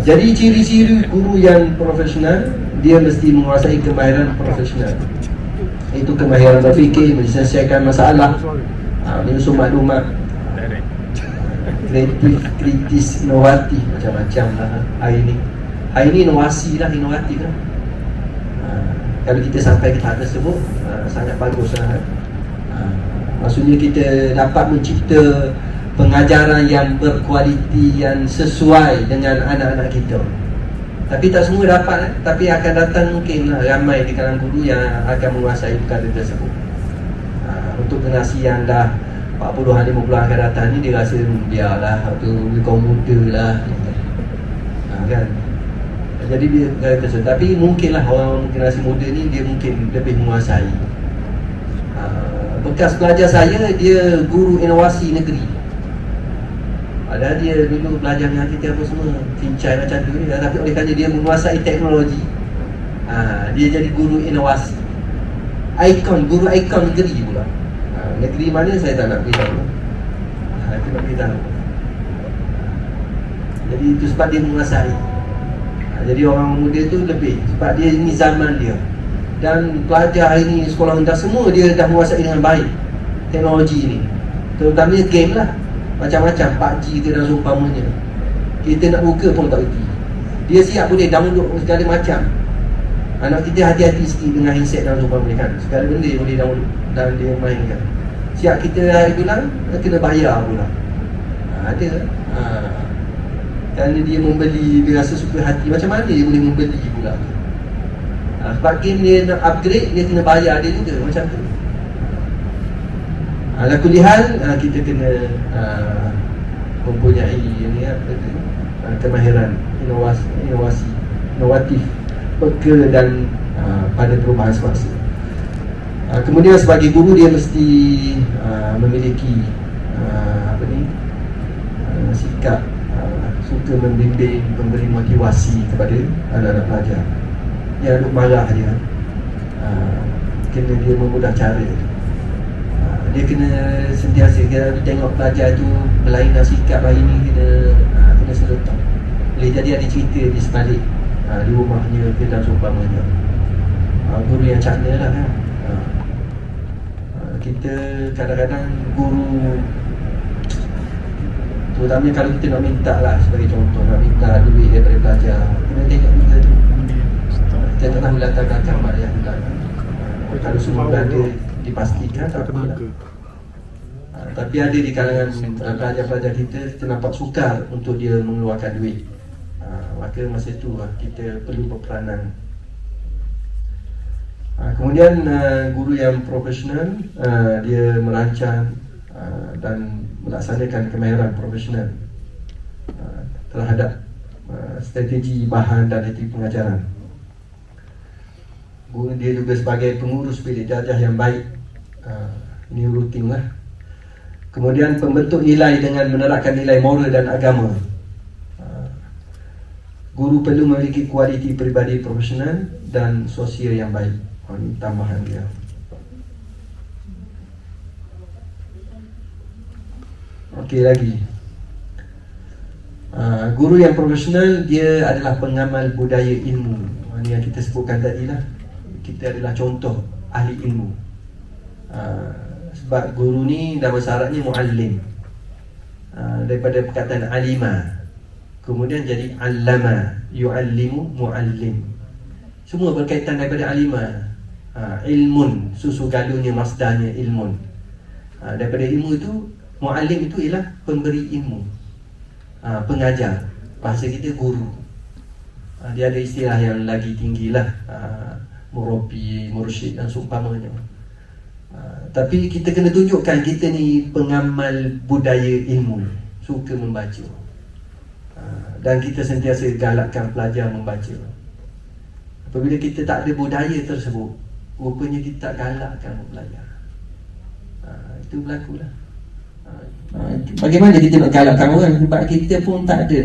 Jadi ciri-ciri guru yang profesional, dia mesti menguasai kemahiran profesional. Itu kemahiran berfikir, menyelesaikan masalah, menyusun maklumat, kreatif, kritis, inovatif, macam-macam lah hari ni inovasi lah, inovatif lah. Kalau kita sampai ke tahap tersebut, sangat bagus lah. Maksudnya kita dapat mencipta pengajaran yang berkualiti, yang sesuai dengan anak-anak kita. Tapi tak semua dapat, tapi akan datang mungkin ramai di kalangan guru yang akan menguasai perkara tersebut. Untuk generasi yang dah 40-an, 50-an akan datang ni, dia rasa biarlah, tu kaum muda lah, kan. Jadi dia perkara tersebut. Tapi mungkinlah orang generasi muda ni dia mungkin lebih menguasai. Bekas pelajar saya, dia guru inovasi negeri. Padahal dia dulu belajar dengan kita apa semua, cincai macam tu ni. Tapi oleh kerana dia menguasai teknologi, dia jadi guru inovasi. Guru ikon negeri pula. Negeri mana saya tak nak beritahu. Itu nak beritahu. Jadi itu sebab dia menguasai. Jadi orang muda tu lebih, sebab dia ini zaman dia. Dan pelajar hari ni sekolah rendah semua dia dah menguasai dengan baik teknologi ni. Terutamanya game lah, macam-macam, PUBG ke dan seumpamanya. Kita nak buka pun tak reti. Dia siap boleh download segala macam. Anak kita hati-hati sikit dengan handset dan seumpamanya kan. Segala benda boleh download dan dia mainkan. Siap kita hari bulan, kena bayar pula. Ada. Kerana dia membeli, dia rasa suka hati. Macam mana dia boleh membeli pula? Sebab game dia nak upgrade, dia kena bayar dia juga, macam tu. Ala kulli hal, kita kena mempunyai ni, kemahiran inovatif, peka dan pada perubahan semasa. Kemudian sebagai guru dia mesti memiliki sikap suka membimbing, memberi motivasi kepada anak-anak pelajar. Jangan duk marah dia. Kena dia memudah cara. Dia kena sentiasa, dia tengok pelajar tu berlainan sikap hari ni, kena seletak. Boleh jadi ada cerita di sebalik di rumahnya ke dan seumpamanya. Guru yang cakna lah kan. Kita kadang-kadang guru, terutamanya kalau kita nak minta lah, sebagai contoh, nak minta duit daripada pelajar, kena tengok juga tu. Kita tak tahu latar belakang mak ayah kita. Kalau semua berada dipastikan tak apa lah. Tapi ada di kalangan pelajar-pelajar kita nampak sukar untuk dia mengeluarkan duit. Maka masa itu kita perlu berperanan. Kemudian guru yang profesional, dia merancang dan melaksanakan kemahiran profesional terhadap strategi bahan dan etik pengajaran. Guru dia juga sebagai pengurus bilik darjah yang baik. Ini rutin lah. Kemudian pembentuk nilai dengan menerapkan nilai moral dan agama. Guru perlu memiliki kualiti peribadi profesional dan sosial yang baik. Ini tambahan dia. Okey lagi. Guru yang profesional, dia adalah pengamal budaya ilmu. Ini yang kita sebutkan tadi lah. Kita adalah contoh ahli ilmu. Sebab guru ni dah bersyaratnya muallim. Daripada perkataan alima, kemudian jadi allama, yuallimu, muallim. Semua berkaitan daripada alima. Ilmun, susu galunya masdarnya ilmun. Daripada ilmu itu, muallim itu ialah pemberi ilmu, pengajar. Bahasa kita guru. Dia ada istilah yang lagi tinggilah, murabi, mursyid dan seumpamanya. Tapi kita kena tunjukkan kita ni pengamal budaya ilmu, suka membaca. Dan kita sentiasa galakkan pelajar membaca. Apabila kita tak ada budaya tersebut, rupanya kita tak galakkan pelajar. Itu berlaku lah. Bagaimana kita nak galakkan orang? Sebab kita pun tak ada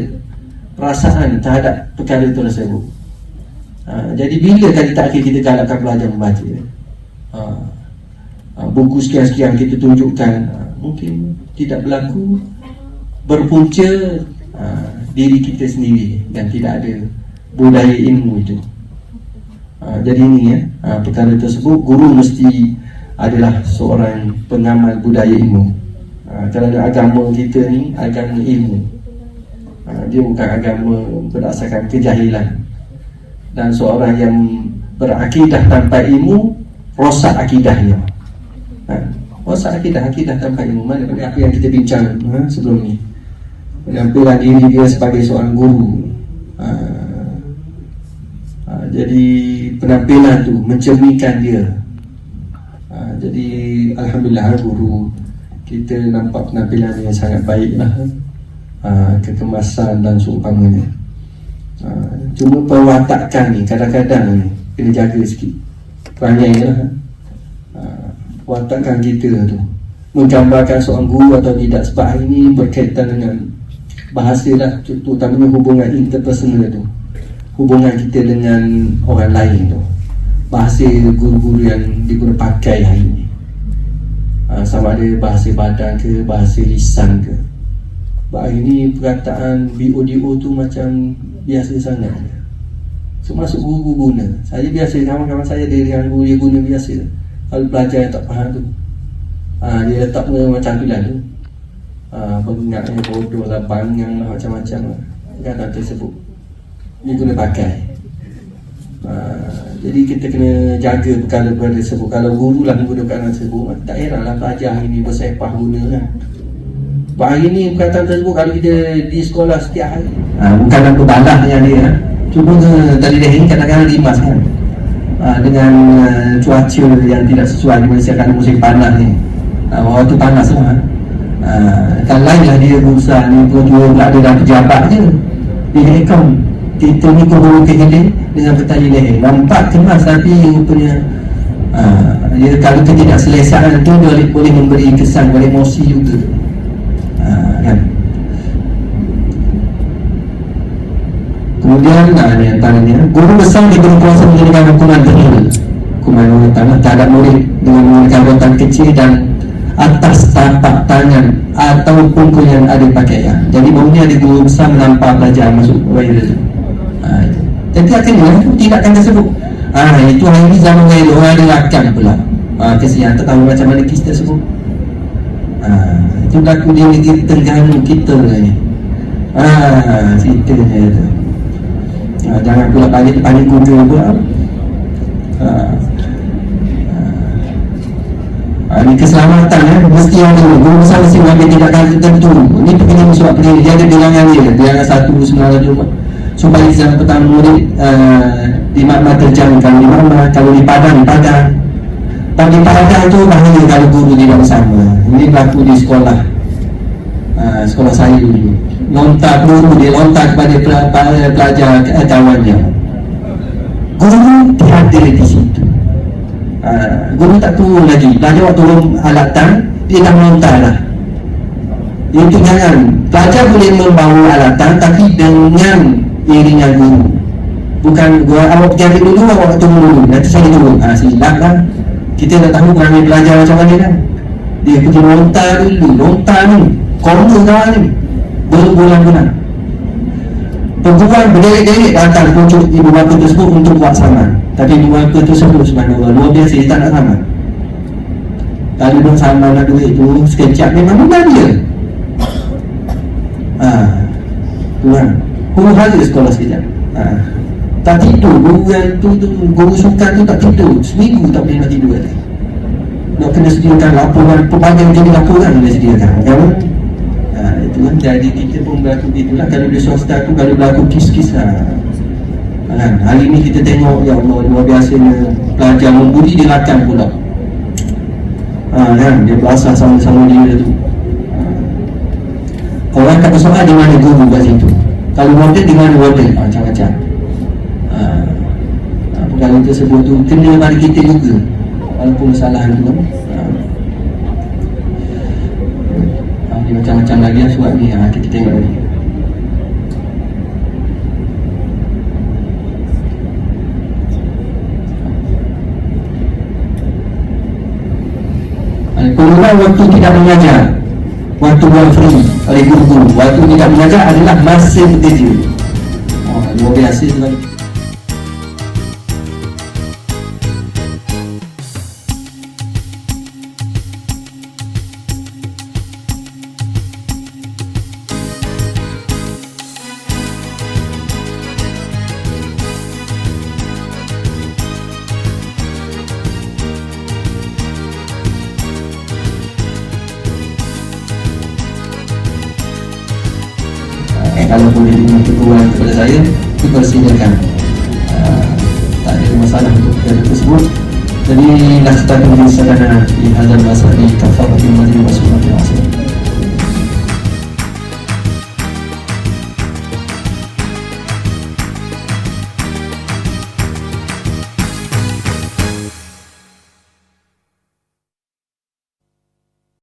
perasaan terhadap perkara itu tersebut. Jadi bila kali terakhir kita galakkan pelajar membaca? Buku sekian-sekian kita tunjukkan, mungkin tidak berlaku, berpunca diri kita sendiri dan tidak ada budaya ilmu itu. Jadi ini perkara tersebut, guru mesti adalah seorang pengamal budaya ilmu. Kerana agama kita ni agama ilmu, dia bukan agama berdasarkan kejahilan. Dan seorang yang berakidah tanpa ilmu, rosak akidahnya. Rosak akidah tanpa ilmu. Mana apa yang kita bincang sebelum ni, penampilan diri dia sebagai seorang guru. Jadi penampilan tu mencerminkan dia. Jadi alhamdulillah guru kita nampak penampilan yang sangat baik lah, kekemasan dan seumpamanya. Cuma perwatakan ni kadang-kadang ni kena jaga sikit, perangai lah. Watakan kita tu menggambarkan seorang guru atau tidak, sebab hari ni berkaitan dengan bahasa lah, terutamanya hubungan interpersonal tu, hubungan kita dengan orang lain tu. Bahasa guru-guru yang diguna pakai hari ni, sama ada bahasa badan ke, bahasa lisan ke. Hari ni perkataan BODO tu macam biasa sangat, termasuk guru guna. Saya biasa, kawan-kawan saya dia dengan guru dia guna biasa. Kalau pelajar yang tak faham tu, dia letak macam tu lah tu, pengingatnya bodoh lah, bangang lah, macam-macam lah perkataan tersebut dia guna pakai. Jadi kita kena jaga perkara-perkara tersebut. Kalau guru lah guna perkataan tersebut, tak heranlah pelajar hari ni bersepah guna kan. Hari ni perkataan tersebut kalau kita di sekolah setiap hari, bukan apa balas yang dia, cuma tadi dia ini kadang-kadang limas kan, dengan cuaca yang tidak sesuai di Malaysia kan, musim panas ni, waktu panas semua. Kan lain lah dia berusaha ni, dua berada dalam pejabat je, dia rekam kita ni guru ke hilir dengan petali leher, nampak kemas tapi rupanya dia kalau ketidakselesaan tu dia boleh memberi kesan, boleh emosi juga. Kan? Kemudian ni antaranya, guru besar diberi kuasa menjadikan hukuman terhina, hukuman terhadap murid dengan menggunakan rotan kecil dan atas tapak tangan atau pungkul yang ada pakaian. Jadi baunya ada guru besar menampar pelajar masuk viral. Jadi akhirnya tindakan tersebut, itu hari ini zaman gaya orang ada rakan pula. Kesian, tak tahu macam mana kes tersebut. Itu berlaku di negeri Terengganu kita ni. Ceritanya tu. Jangan pula balik Google pula. Ini keselamatan mesti ada. Guru besar mesti mengambil tindakan tertentu. Ini pentingnya surat pendiri. Dia ada bilangan dia, bilangan 1, 9, 5. Supaya zaman pertama murid di makna terjangkan di makna, kalau di Padang. Dan di Padang tu bahaya kalau guru tidak bersama. Ini berlaku di sekolah, sekolah saya dulu. Lontar guru, dia lontar kepada pelajar kawannya. Guru tiada di situ. Guru tak turun lagi. Pelajar waktu turun alatan, dia dah melontar dah. Itu jangan. Pelajar boleh membawa alatan tapi dengan iringan guru. Bukan gua awak pergi ambil dulu, awak tunggu dulu, nanti saya turun. Silap lah. Kita dah tahu perangai pelajar macam mana kan. Dia pergi lontar dulu, lontar ni korma kawan ni berbulan-bulan. Perempuan berderet-deret datang tunjuk ibu bapa tersebut untuk buat saman. Tapi ibu bapa tersebut sebenarnya luar biasa, dia tak nak saman. Kalau dia saman nak duit tu sekejap memang bulan dia. Tuan guru hari sekolah sekejap. Tak tidur, guru yang tu guru sukan tu tak tidur, seminggu tak boleh nak tidur lagi. Nak kena sediakan laporan, pelbagai jadi laporan kena sediakan kan? Itu kan, jadi kita pun berlaku itulah. Kalau di swasta tu, kalau berlaku kis-kis kan? Hari ni kita tengok, ya Allah, luar biasanya pelajar membuli dirakan pula kan? Dia berasal sama-sama dia tu. Orang kata soal di mana guru kat situ, kalau model di mana model, macam-macam. Perkara tersebut tu kena pada kita juga, walaupun kesalahan tu kan. Dia macam-macam lagi surat ni, kita tengok lagi. Kedua, waktu tidak mengajar, waktu buat free oleh guru-guru. Waktu tidak mengajar adalah masa bekerja. Luar biasa tuan. Kalau boleh diminta dukungan kepada saya, dipersilakan. Tak ada masalah untuk perkara tersebut. Jadi, nasihat kami di sana di hazal masa di kafarat majlis Rasulullah SAW.